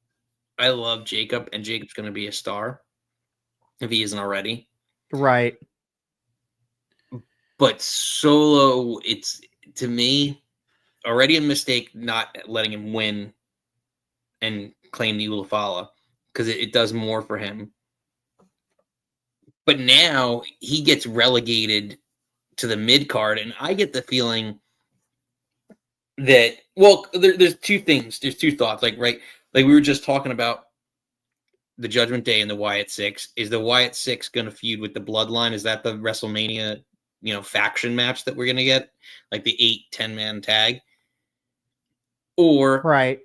[SPEAKER 2] I love Jacob, and Jacob's going to be a star if he isn't already.
[SPEAKER 1] Right.
[SPEAKER 2] But Solo, it's, to me, already a mistake not letting him win and claim the Ulafala, because it does more for him. But now he gets relegated to the mid card, and I get the feeling that, well, there's two things. There's two thoughts. Like we were just talking about the Judgment Day and the Wyatt Six. Is the Wyatt Six going to feud with the Bloodline? Is that the WrestleMania, faction match that we're going to get? Like the 8-10-man tag? Or
[SPEAKER 1] right.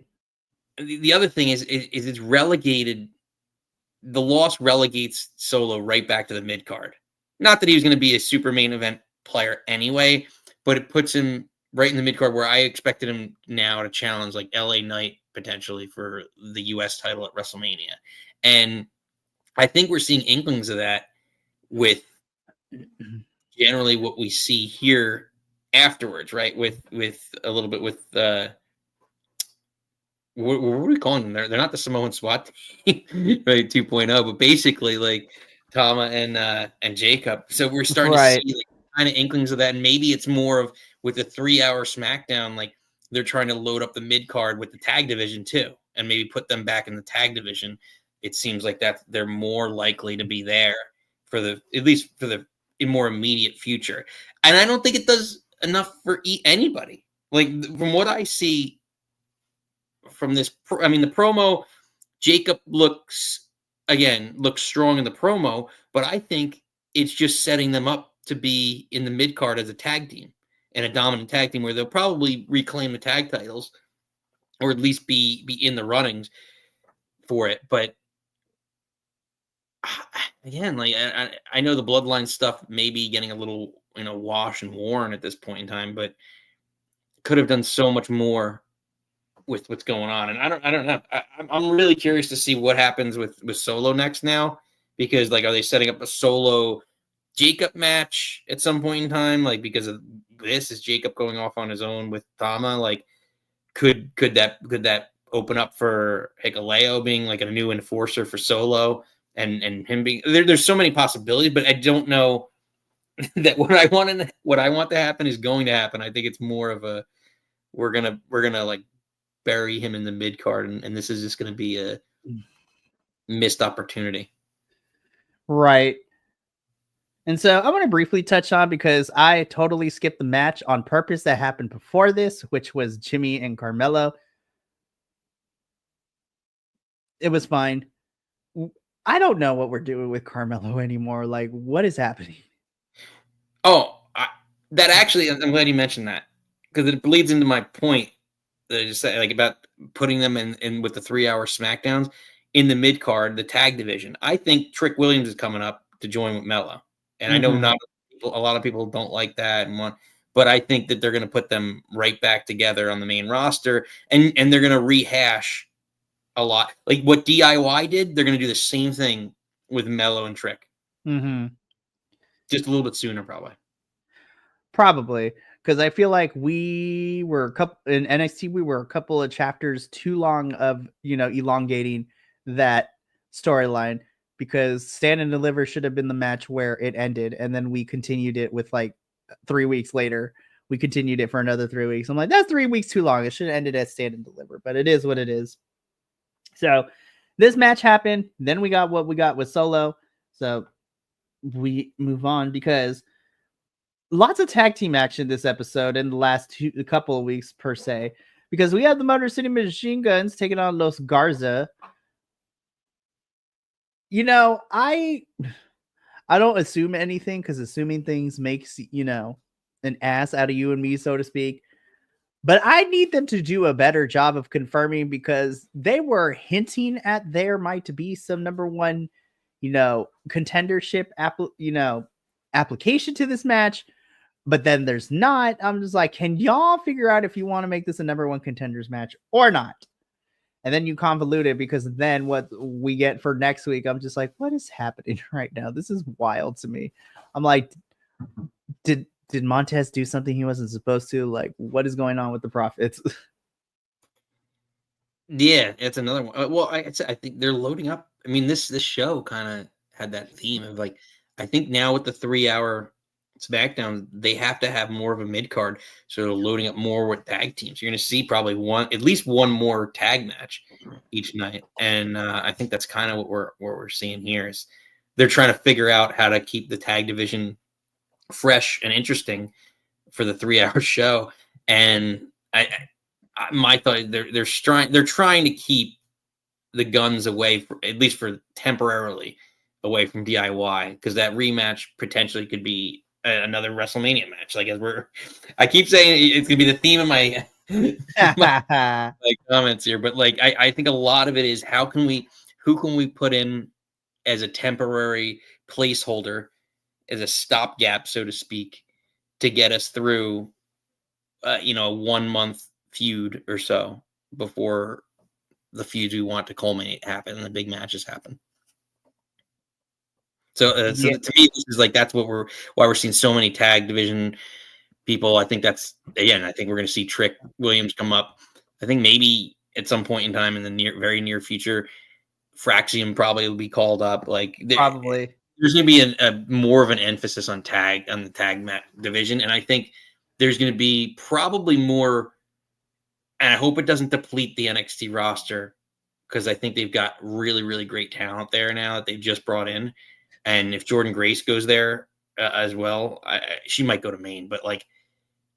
[SPEAKER 2] The other thing is it's relegated. The loss relegates Solo right back to the mid card. Not that he was going to be a super main event player anyway, but it puts him right in the mid card, where I expected him now to challenge like LA Knight potentially for the US title at WrestleMania. And I think we're seeing inklings of that with generally what we see here afterwards, right? With a little bit with what are we calling them? They're not the Samoan SWAT team, right? 2.0, but basically like Tama and Jacob. So we're starting to see like kind of inklings of that, and maybe it's more of with the 3-hour SmackDown, like they're trying to load up the mid card with the tag division too, and maybe put them back in the tag division. It seems like that they're more likely to be there for at least for the more immediate future. And I don't think it does enough for anybody. Like from what I see from this, the promo, Jacob looks strong in the promo, but I think it's just setting them up to be in the mid card as a tag team and a dominant tag team, where they'll probably reclaim the tag titles, or at least be in the runnings for it. But again, like I know the Bloodline stuff may be getting a little wash and worn at this point in time, but could have done so much more with what's going on. And I don't know. I'm really curious to see what happens with Solo next now, because like, are they setting up a Solo Jacob match at some point in time? Like, because of this, is Jacob going off on his own with Tama? Like, could that open up for Hikuleo being like a new enforcer for Solo, and him being there's so many possibilities, but I don't know that what I want to happen is going to happen. I think it's more of a we're gonna like bury him in the mid card, and this is just gonna be a missed opportunity.
[SPEAKER 1] Right. And so I want to briefly touch on, because I totally skipped the match on purpose that happened before this, which was Jimmy and Carmelo. It was fine. I don't know what we're doing with Carmelo anymore. Like, what is happening?
[SPEAKER 2] Oh, that actually, I'm glad you mentioned that, because it bleeds into my point that I just said, like, about putting them in with the 3-hour SmackDowns in the mid card, the tag division. I think Trick Williams is coming up to join with Melo, and I know a lot of people don't like that but I think that they're going to put them right back together on the main roster, and they're going to rehash a lot like what DIY did. They're going to do the same thing with Melo and Trick, just a little bit sooner, probably.
[SPEAKER 1] Because I feel like we were in NXT, we were a couple of chapters too long of elongating that storyline, because Stand and Deliver should have been the match where it ended, and then we continued it with like 3 weeks later. We continued it for another 3 weeks. I'm like, that's 3 weeks too long. It should have ended at Stand and Deliver, but it is what it is. So this match happened. Then we got what we got with Solo. So we move on because lots of tag team action this episode in the last a couple of weeks per se, because we have the Motor City Machine Guns taking on Los Garza. You know, I don't assume anything, because assuming things makes, you know, an ass out of you and me, so to speak. But I need them to do a better job of confirming, because they were hinting at there might be some number one, you know, contendership application to this match. But then there's not. I'm just like, can y'all figure out if you want to make this a number one contenders match or not? And then you convolute it, because then what we get for next week, I'm just like, what is happening right now? This is wild to me. I'm like, did Montez do something he wasn't supposed to? Like, what is going on with the Profits?
[SPEAKER 2] Yeah, it's another one. Well, I think they're loading up. I mean, this show kind of had that theme of like, I think now with the 3-hour SmackDown, they have to have more of a mid card, so they're loading up more with tag teams. You're going to see probably at least one more tag match each night, and I think that's kind of what we're seeing here. Is they're trying to figure out how to keep the tag division fresh and interesting for the 3-hour show, and my thought, they're trying to keep the Guns away, at least for temporarily, away from DIY, because that rematch potentially could be another WrestleMania match. Like, I keep saying it's gonna be the theme of my my comments here, but like I think a lot of it is who can we put in as a temporary placeholder, as a stopgap, so to speak, to get us through a 1 month feud or so before the feuds we want to culminate happen and the big matches happen. So, to me, this is like, that's why we're seeing so many tag division people. I think that's, again, I think we're going to see Trick Williams come up. I think maybe at some point in time in the very near future, Fraxium probably will be called up. Like,
[SPEAKER 1] Probably.
[SPEAKER 2] There's going to be a more of an emphasis on the tag mat division, and I think there's going to be probably more. And I hope it doesn't deplete the NXT roster, because I think they've got really, really great talent there now that they've just brought in. And if Jordan Grace goes there as well, she might go to Maine. But like,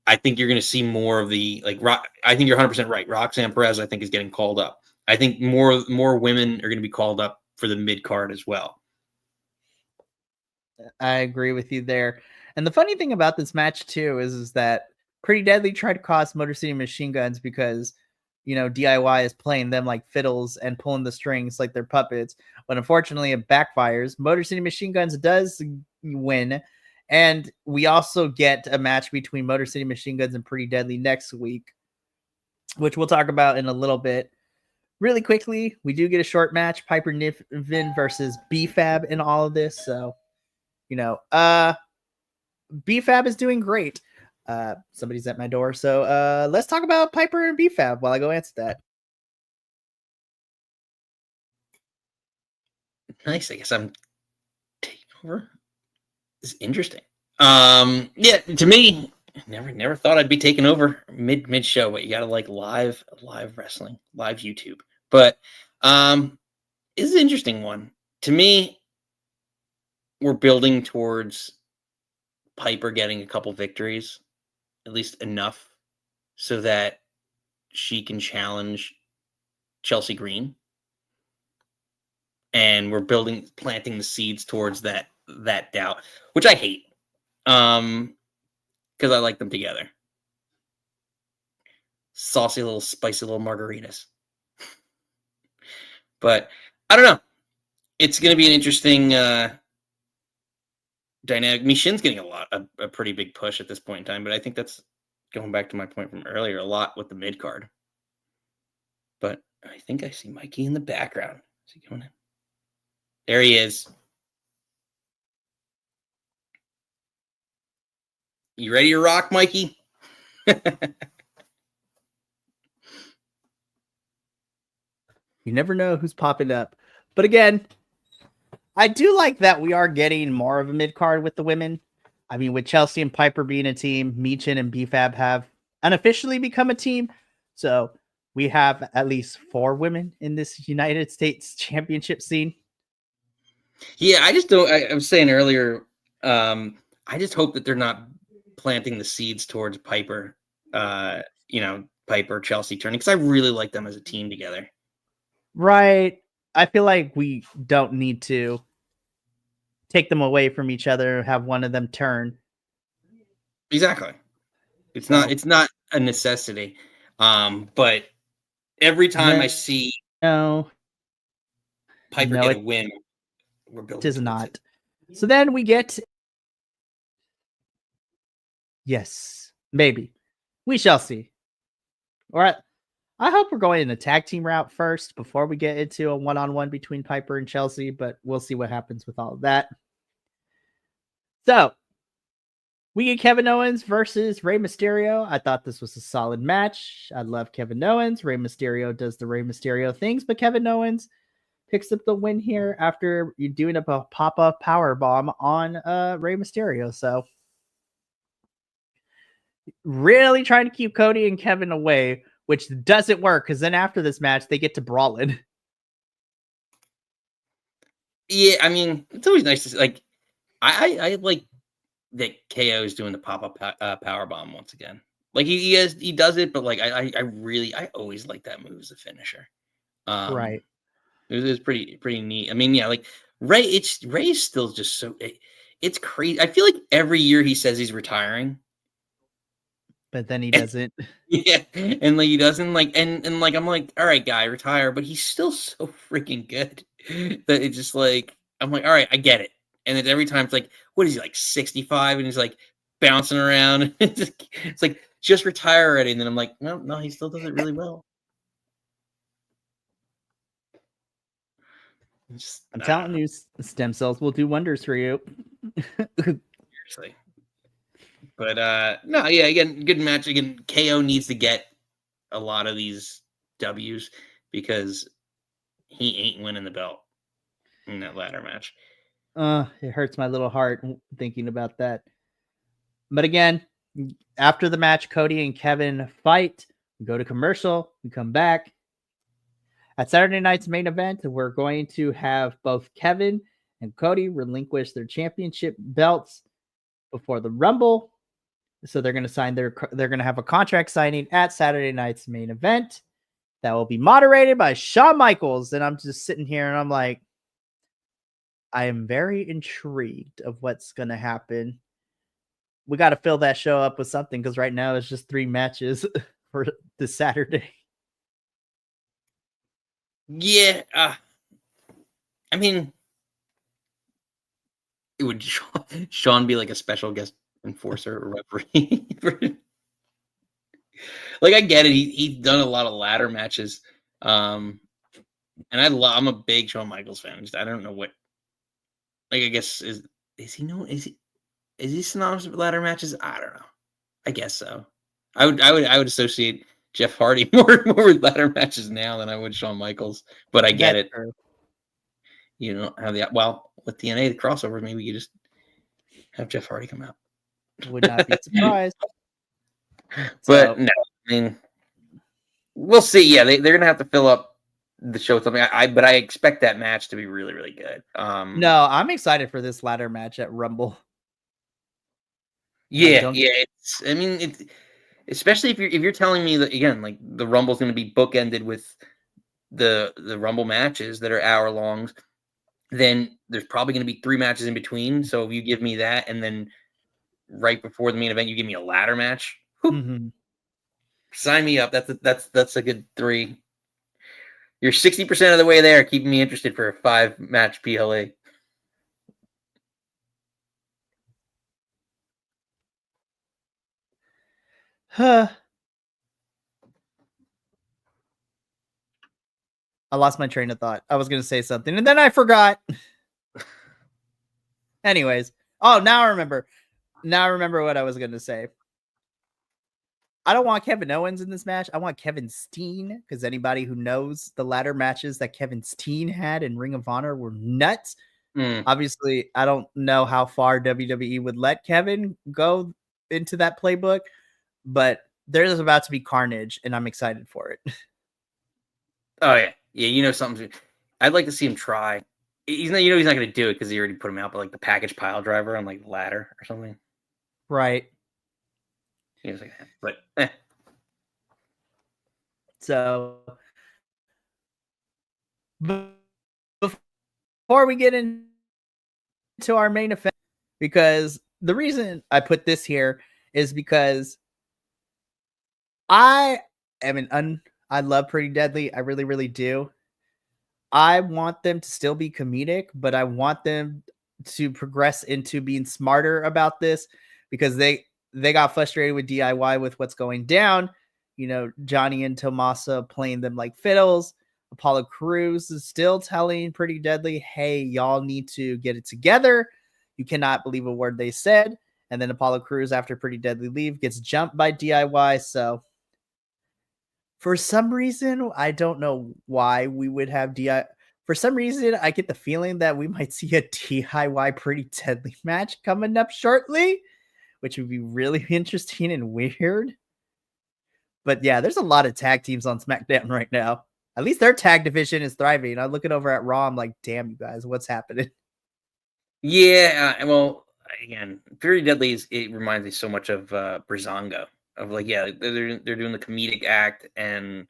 [SPEAKER 2] I think you're going to see more of the I think you're 100% right. Roxanne Perez, I think, is getting called up. I think more women are going to be called up for the mid card as well.
[SPEAKER 1] I agree with you there. And the funny thing about this match too is that Pretty Deadly tried to cost Motor City Machine Guns, because, you know, DIY is playing them like fiddles and pulling the strings like they're puppets. But unfortunately, it backfires. Motor City Machine Guns does win. And we also get a match between Motor City Machine Guns and Pretty Deadly next week, which we'll talk about in a little bit. Really quickly, we do get a short match, Piper Niven versus B-Fab in all of this. So, you know, B-Fab is doing great. Somebody's at my door, so let's talk about Piper and B-Fab while I go answer that.
[SPEAKER 2] Nice. I guess I'm taking over. It's interesting. Yeah, to me, never thought I'd be taking over mid show, but you gotta like live wrestling, live YouTube. But this is an interesting one. To me, we're building towards Piper getting a couple victories, at least enough so that she can challenge Chelsea Green. And we're planting the seeds towards that doubt, which I hate, because I like them together. Saucy little, spicy little margaritas. But I don't know. It's going to be an interesting dynamic. Michin's getting a pretty big push at this point in time, but I think that's going back to my point from earlier, a lot with the mid card. But I think I see Mikey in the background. Is he going in? There he is. You ready to rock, Mikey?
[SPEAKER 1] You never know who's popping up. But again, I do like that we are getting more of a mid card with the women. I mean, with Chelsea and Piper being a team, Meechin and BFAB have unofficially become a team. So we have at least 4 women in this United States Championship scene.
[SPEAKER 2] Yeah, I just don't. I was saying earlier, I just hope that they're not planting the seeds towards Piper. Piper Chelsea turning, because I really like them as a team together.
[SPEAKER 1] Right. I feel like we don't need to take them away from each other, have one of them turn.
[SPEAKER 2] Exactly. It's not a necessity. But every time I see
[SPEAKER 1] No,
[SPEAKER 2] Piper get a win, we're
[SPEAKER 1] it
[SPEAKER 2] building
[SPEAKER 1] is
[SPEAKER 2] towards
[SPEAKER 1] not.
[SPEAKER 2] it.
[SPEAKER 1] So then we get, yes, maybe. We shall see. All right. I hope we're going in the tag team route first before we get into a one-on-one between Piper and Chelsea, but we'll see what happens with all of that. So we get Kevin Owens versus Rey Mysterio. I thought this was a solid match. I love Kevin Owens. Rey Mysterio does the Rey Mysterio things, but Kevin Owens picks up the win here after you doing up a pop-up power bomb on Rey Mysterio. So really trying to keep Cody and Kevin away, which doesn't work because then after this match they get to brawling.
[SPEAKER 2] Yeah, I mean, it's always nice to see, like, I like that KO is doing the pop-up power bomb once again. Like he does it, but like I always like that move as a finisher.
[SPEAKER 1] Right.
[SPEAKER 2] It was pretty neat. I mean, yeah, like Ray is still just so it's crazy. I feel like every year he says he's retiring,
[SPEAKER 1] But then he doesn't.
[SPEAKER 2] yeah, and like he doesn't, like, and like I'm like, all right, guy, retire, but he's still so freaking good that it's just like I'm like, all right, I get it. And then every time it's like, what is he, like 65, and he's like bouncing around. It's like just retire already. And then I'm like, no, he still does it really well.
[SPEAKER 1] I'm telling you, stem cells will do wonders for you.
[SPEAKER 2] Seriously. But no, yeah, again, good match. Again, KO needs to get a lot of these W's because he ain't winning the belt in that ladder match.
[SPEAKER 1] It hurts my little heart thinking about that. But again, after the match, Cody and Kevin fight. We go to commercial. We come back. At Saturday night's main event, we're going to have both Kevin and Cody relinquish their championship belts before the Rumble. So they're going to have a contract signing at Saturday night's main event that will be moderated by Shawn Michaels. And I'm just sitting here and I'm like, I am very intrigued of what's going to happen. We got to fill that show up with something because right now it's just 3 matches for this Saturday.
[SPEAKER 2] Yeah, I mean, it would Sean be like a special guest enforcer or referee? Like, I get it. He's done a lot of ladder matches, and I'm a big Shawn Michaels fan. I don't know what. Like, I guess is he known? Is he synonymous with ladder matches? I don't know. I guess so. I would associate Jeff Hardy more with ladder matches now than I would Shawn Michaels, but I get it.
[SPEAKER 1] True.
[SPEAKER 2] You don't have the with TNA, the crossovers. Maybe you just have Jeff Hardy come out.
[SPEAKER 1] Would not be surprised.
[SPEAKER 2] But no, I mean, we'll see. Yeah, they're gonna have to fill up the show with something. But I expect that match to be really, really good.
[SPEAKER 1] No, I'm excited for this ladder match at Rumble.
[SPEAKER 2] Yeah. I mean, especially if you're telling me that, again, like the Rumble's going to be bookended with the Rumble matches that are hour longs, then there's probably going to be 3 matches in between. So if you give me that, and then right before the main event you give me a ladder match, sign me up. That's a good 3. You're 60% of the way there, keeping me interested for a 5-match PLA.
[SPEAKER 1] I lost my train of thought. I was going to say something and then I forgot. Anyways. Oh, now I remember. Now I remember what I was going to say. I don't want Kevin Owens in this match. I want Kevin Steen, because anybody who knows the ladder matches that Kevin Steen had in Ring of Honor were nuts.
[SPEAKER 2] Mm.
[SPEAKER 1] Obviously, I don't know how far WWE would let Kevin go into that playbook, but there's about to be carnage, and I'm excited for it.
[SPEAKER 2] Oh yeah, yeah. Something. I'd like to see him try. He's not. He's not going to do it because he already put him out. But like the package pile driver on like the ladder or something.
[SPEAKER 1] Right.
[SPEAKER 2] He was like, but
[SPEAKER 1] So b- before we get into our main event, because the reason I put this here is because I am I love Pretty Deadly. I really, really do. I want them to still be comedic, but I want them to progress into being smarter about this because they got frustrated with DIY with what's going down. Johnny and Tomasa playing them like fiddles. Apollo Crews is still telling Pretty Deadly, "Hey, y'all need to get it together. You cannot believe a word they said." And then Apollo Crews, after Pretty Deadly leave, gets jumped by DIY. So for some reason, I don't know why we would have DIY. For some reason, I get the feeling that we might see a DIY Pretty Deadly match coming up shortly, which would be really interesting and weird. But yeah, there's a lot of tag teams on SmackDown right now. At least their tag division is thriving. I'm looking over at Raw. I'm like, damn, you guys, what's happening?
[SPEAKER 2] yeah. Well, again, Fury Deadly it reminds me so much of Brizongo. Of like, yeah, they're doing the comedic act, and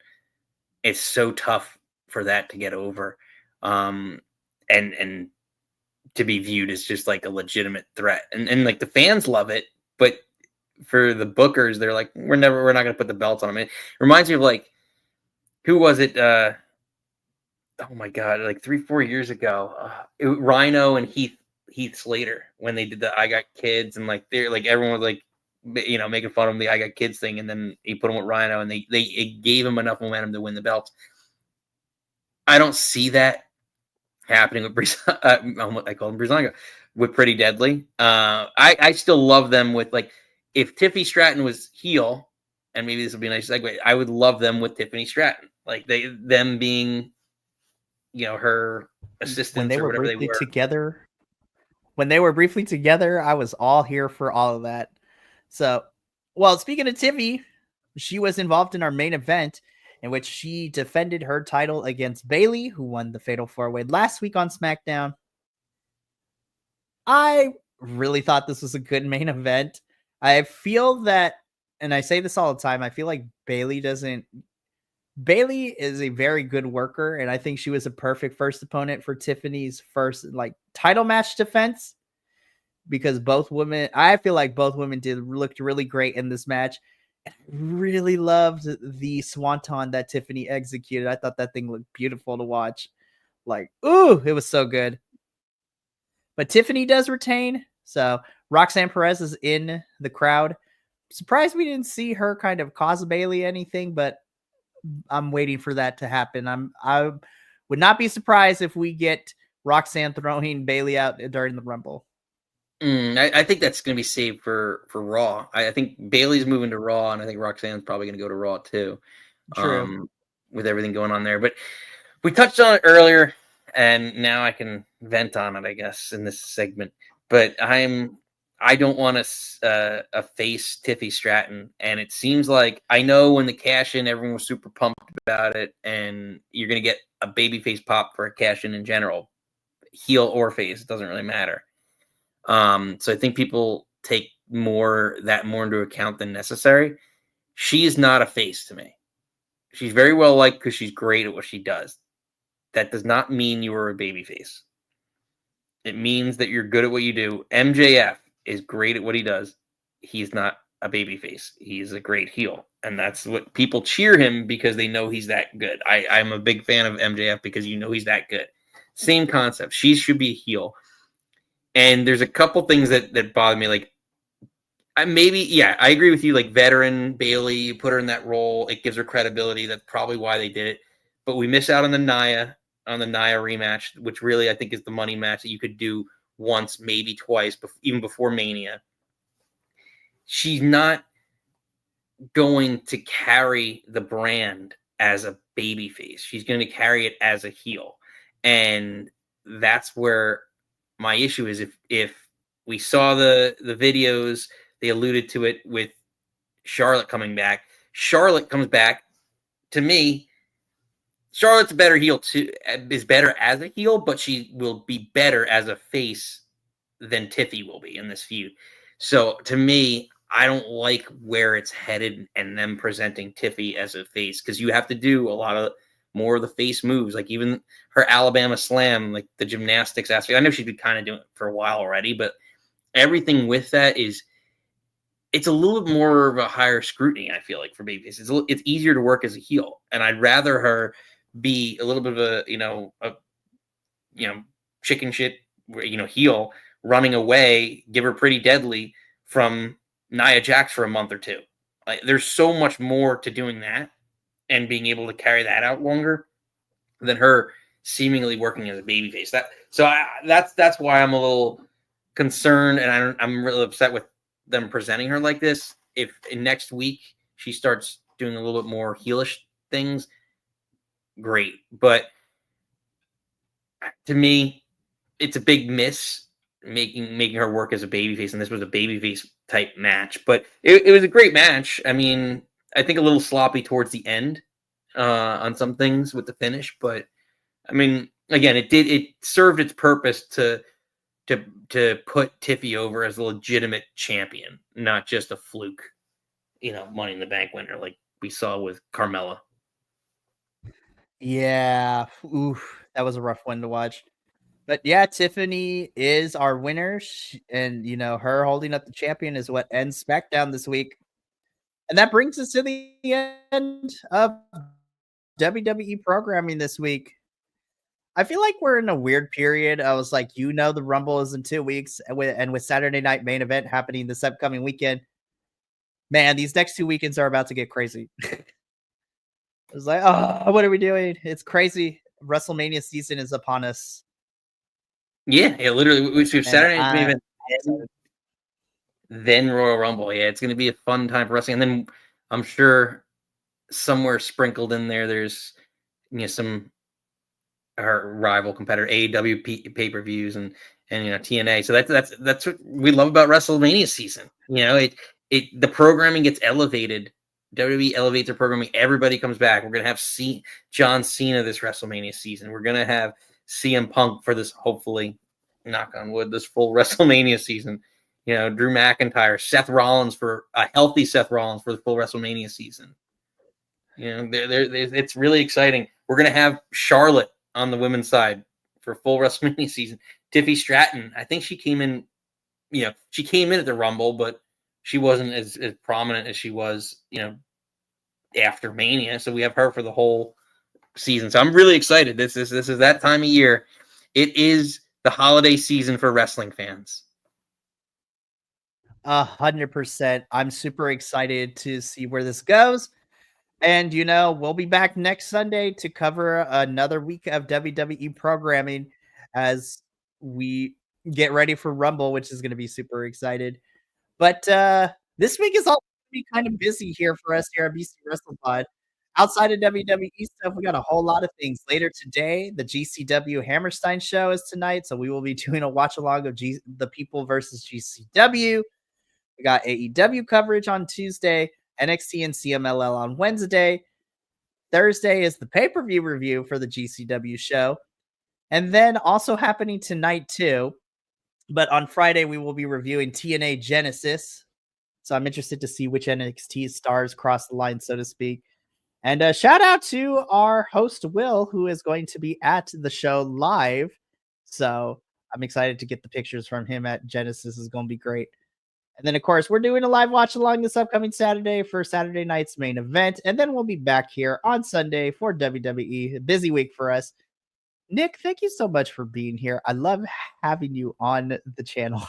[SPEAKER 2] it's so tough for that to get over, and to be viewed as just like a legitimate threat, and like the fans love it, but for the bookers, they're like, we're not going to put the belts on them. It reminds me of like, who was it? Oh my god, like 3-4 years ago, Rhino and Heath Slater when they did the I Got Kids, and like they're like everyone was like making fun of the I Got Kids thing, and then he put him with Rhino, and it gave him enough momentum to win the belts. I don't see that happening with I call him Breezango, with Pretty Deadly. I still love them with like, if Tiffany Stratton was heel, and maybe this would be a nice segue, I would love them with Tiffany Stratton, like them being her
[SPEAKER 1] When
[SPEAKER 2] assistants
[SPEAKER 1] they
[SPEAKER 2] or
[SPEAKER 1] were
[SPEAKER 2] whatever they
[SPEAKER 1] briefly
[SPEAKER 2] were.
[SPEAKER 1] together, I was all here for all of that. So, well, speaking of Tiffy, she was involved in our main event in which she defended her title against Bayley, who won the Fatal 4-Way last week on SmackDown. I really thought this was a good main event. I feel that, and I say this all the time, I feel like Bayley is a very good worker, and I think she was a perfect first opponent for Tiffany's first like title match defense, because I feel like both women looked really great in this match. I really loved the swanton that Tiffany executed. I thought that thing looked beautiful to watch. Like, ooh, it was so good. But Tiffany does retain. So Roxanne Perez is in the crowd. Surprised we didn't see her kind of cause Bayley anything, but I'm waiting for that to happen. I would not be surprised if we get Roxanne throwing Bayley out during the Rumble.
[SPEAKER 2] I think that's going to be saved for Raw. I think Bayley's moving to Raw, and I think Roxanne's probably going to go to Raw too,
[SPEAKER 1] True.
[SPEAKER 2] with everything going on there. But we touched on it earlier, and now I can vent on it, I guess, in this segment. But I don't want a face Tiffy Stratton, and it seems like, I know when the cash in, everyone was super pumped about it, and you're going to get a babyface pop for a cash in general, heel or face, it doesn't really matter. So I think people take more into account than necessary. She is not a face to me. She's very well liked because she's great at what she does. That does not mean you are a babyface. It means that you're good at what you do. MJF is great at what he does. He's not a babyface. He's a great heel. And that's what people cheer him, because they know he's that good. I'm a big fan of MJF because he's that good. Same concept. She should be a heel. And there's a couple things that bother me. Like, I agree with you. Like, veteran Bayley, you put her in that role, it gives her credibility. That's probably why they did it. But we miss out on the Nia rematch, which really I think is the money match that you could do once, maybe twice, even before Mania. She's not going to carry the brand as a babyface. She's going to carry it as a heel, and that's where my issue is if we saw the videos, they alluded to it with Charlotte coming back. Charlotte comes back. To me, Charlotte's a better heel too, is better as a heel, but she will be better as a face than Tiffy will be in this feud. So to me, I don't like where it's headed and them presenting Tiffy as a face, because you have to do a lot of more of the face moves, like even her Alabama Slam, like the gymnastics aspect. I know she's been kind of doing it for a while already, but everything with that it's a little bit more of a higher scrutiny, I feel like, for babyface. It's easier to work as a heel, and I'd rather her be a little bit of a chicken shit heel running away, give her Pretty Deadly from Nia Jax for a month or two. Like, there's so much more to doing that and being able to carry that out longer than her seemingly working as a babyface. That's why I'm a little concerned, and I'm really upset with them presenting her like this. If in next week she starts doing a little bit more heelish things, great. But to me, it's a big miss making her work as a babyface, and this was a babyface type match. But it was a great match. I mean, I think a little sloppy towards the end on some things with the finish, but I mean, again, it served its purpose to put Tiffy over as a legitimate champion, not just a fluke, Money in the Bank winner like we saw with Carmella.
[SPEAKER 1] Yeah. Oof, that was a rough one to watch. But yeah, Tiffany is our winner, and her holding up the champion is what ends SmackDown this week. And that brings us to the end of WWE programming this week. I feel like we're in a weird period. I was like, the Rumble is in 2 weeks, and with Saturday Night Main Event happening this upcoming weekend, man, these next 2 weekends are about to get crazy. It was like, oh, what are we doing? It's crazy. WrestleMania season is upon us.
[SPEAKER 2] Yeah, literally. We have
[SPEAKER 1] And
[SPEAKER 2] Saturday Night Main Event, then Royal Rumble. Yeah, it's going to be a fun time for wrestling. And then I'm sure somewhere sprinkled in there's some our rival competitor AEW pay-per-views and TNA. So that's what we love about WrestleMania season. The programming gets elevated. WWE elevates their programming. Everybody comes back. We're gonna have John Cena this WrestleMania season. We're gonna have CM Punk for this, hopefully, knock on wood, this full WrestleMania season. Drew McIntyre, Seth Rollins for a healthy Seth Rollins for the full WrestleMania season. It's really exciting. We're gonna have Charlotte on the women's side for full WrestleMania season. Tiffy Stratton, I think she came in, she came in at the Rumble, but she wasn't as prominent as she was, after Mania. So we have her for the whole season. So I'm really excited. This is that time of year. It is the holiday season for wrestling fans.
[SPEAKER 1] 100%. I'm super excited to see where this goes. And we'll be back next Sunday to cover another week of WWE programming as we get ready for Rumble, which is going to be super excited. But this week is all going to be kind of busy here for us here at BC WrestlePod. Outside of WWE stuff, we got a whole lot of things. Later today, the GCW Hammerstein show is tonight, so we will be doing a watch along of the People versus GCW. We got AEW coverage on Tuesday, NXT and CMLL on Wednesday. Thursday is the pay-per-view review for the GCW show. And then also happening tonight too, but on Friday we will be reviewing TNA Genesis. So I'm interested to see which NXT stars cross the line, so to speak. And a shout out to our host, Will, who is going to be at the show live. So I'm excited to get the pictures from him at Genesis. Is going to be great. And then, of course, we're doing a live watch along this upcoming Saturday for Saturday night's main event. And then we'll be back here on Sunday for WWE. A busy week for us. Nick, thank you so much for being here. I love having you on the channel.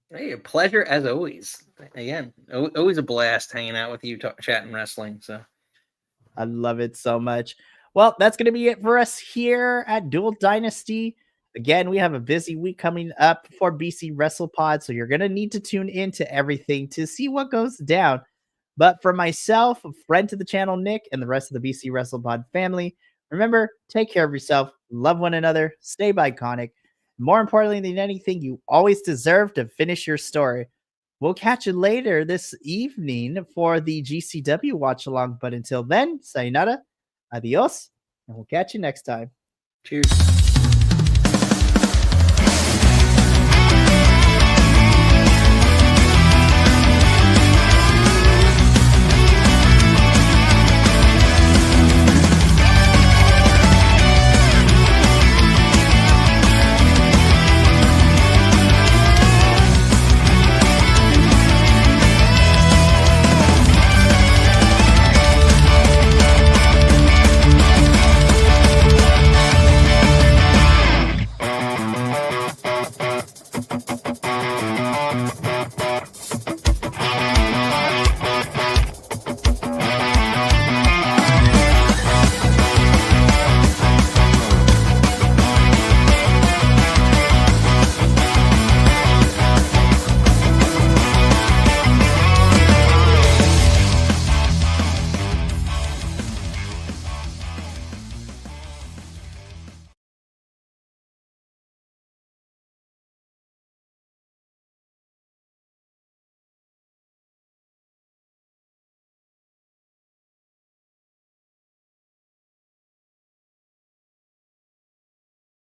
[SPEAKER 2] Hey, a pleasure as always. Again, always a blast hanging out with you, chatting wrestling. So
[SPEAKER 1] I love it so much. Well, that's going to be it for us here at Dual Dynasty. Again, we have a busy week coming up for BC WrestlePod, so you're going to need to tune into everything to see what goes down. But for myself, friend to the channel, Nick, and the rest of the BC WrestlePod family, remember, take care of yourself, love one another, stay iconic, More importantly than anything, you always deserve to finish your story. We'll catch you later this evening for the GCW watch along. But until then, sayonara, adios, and we'll catch you next time.
[SPEAKER 2] Cheers.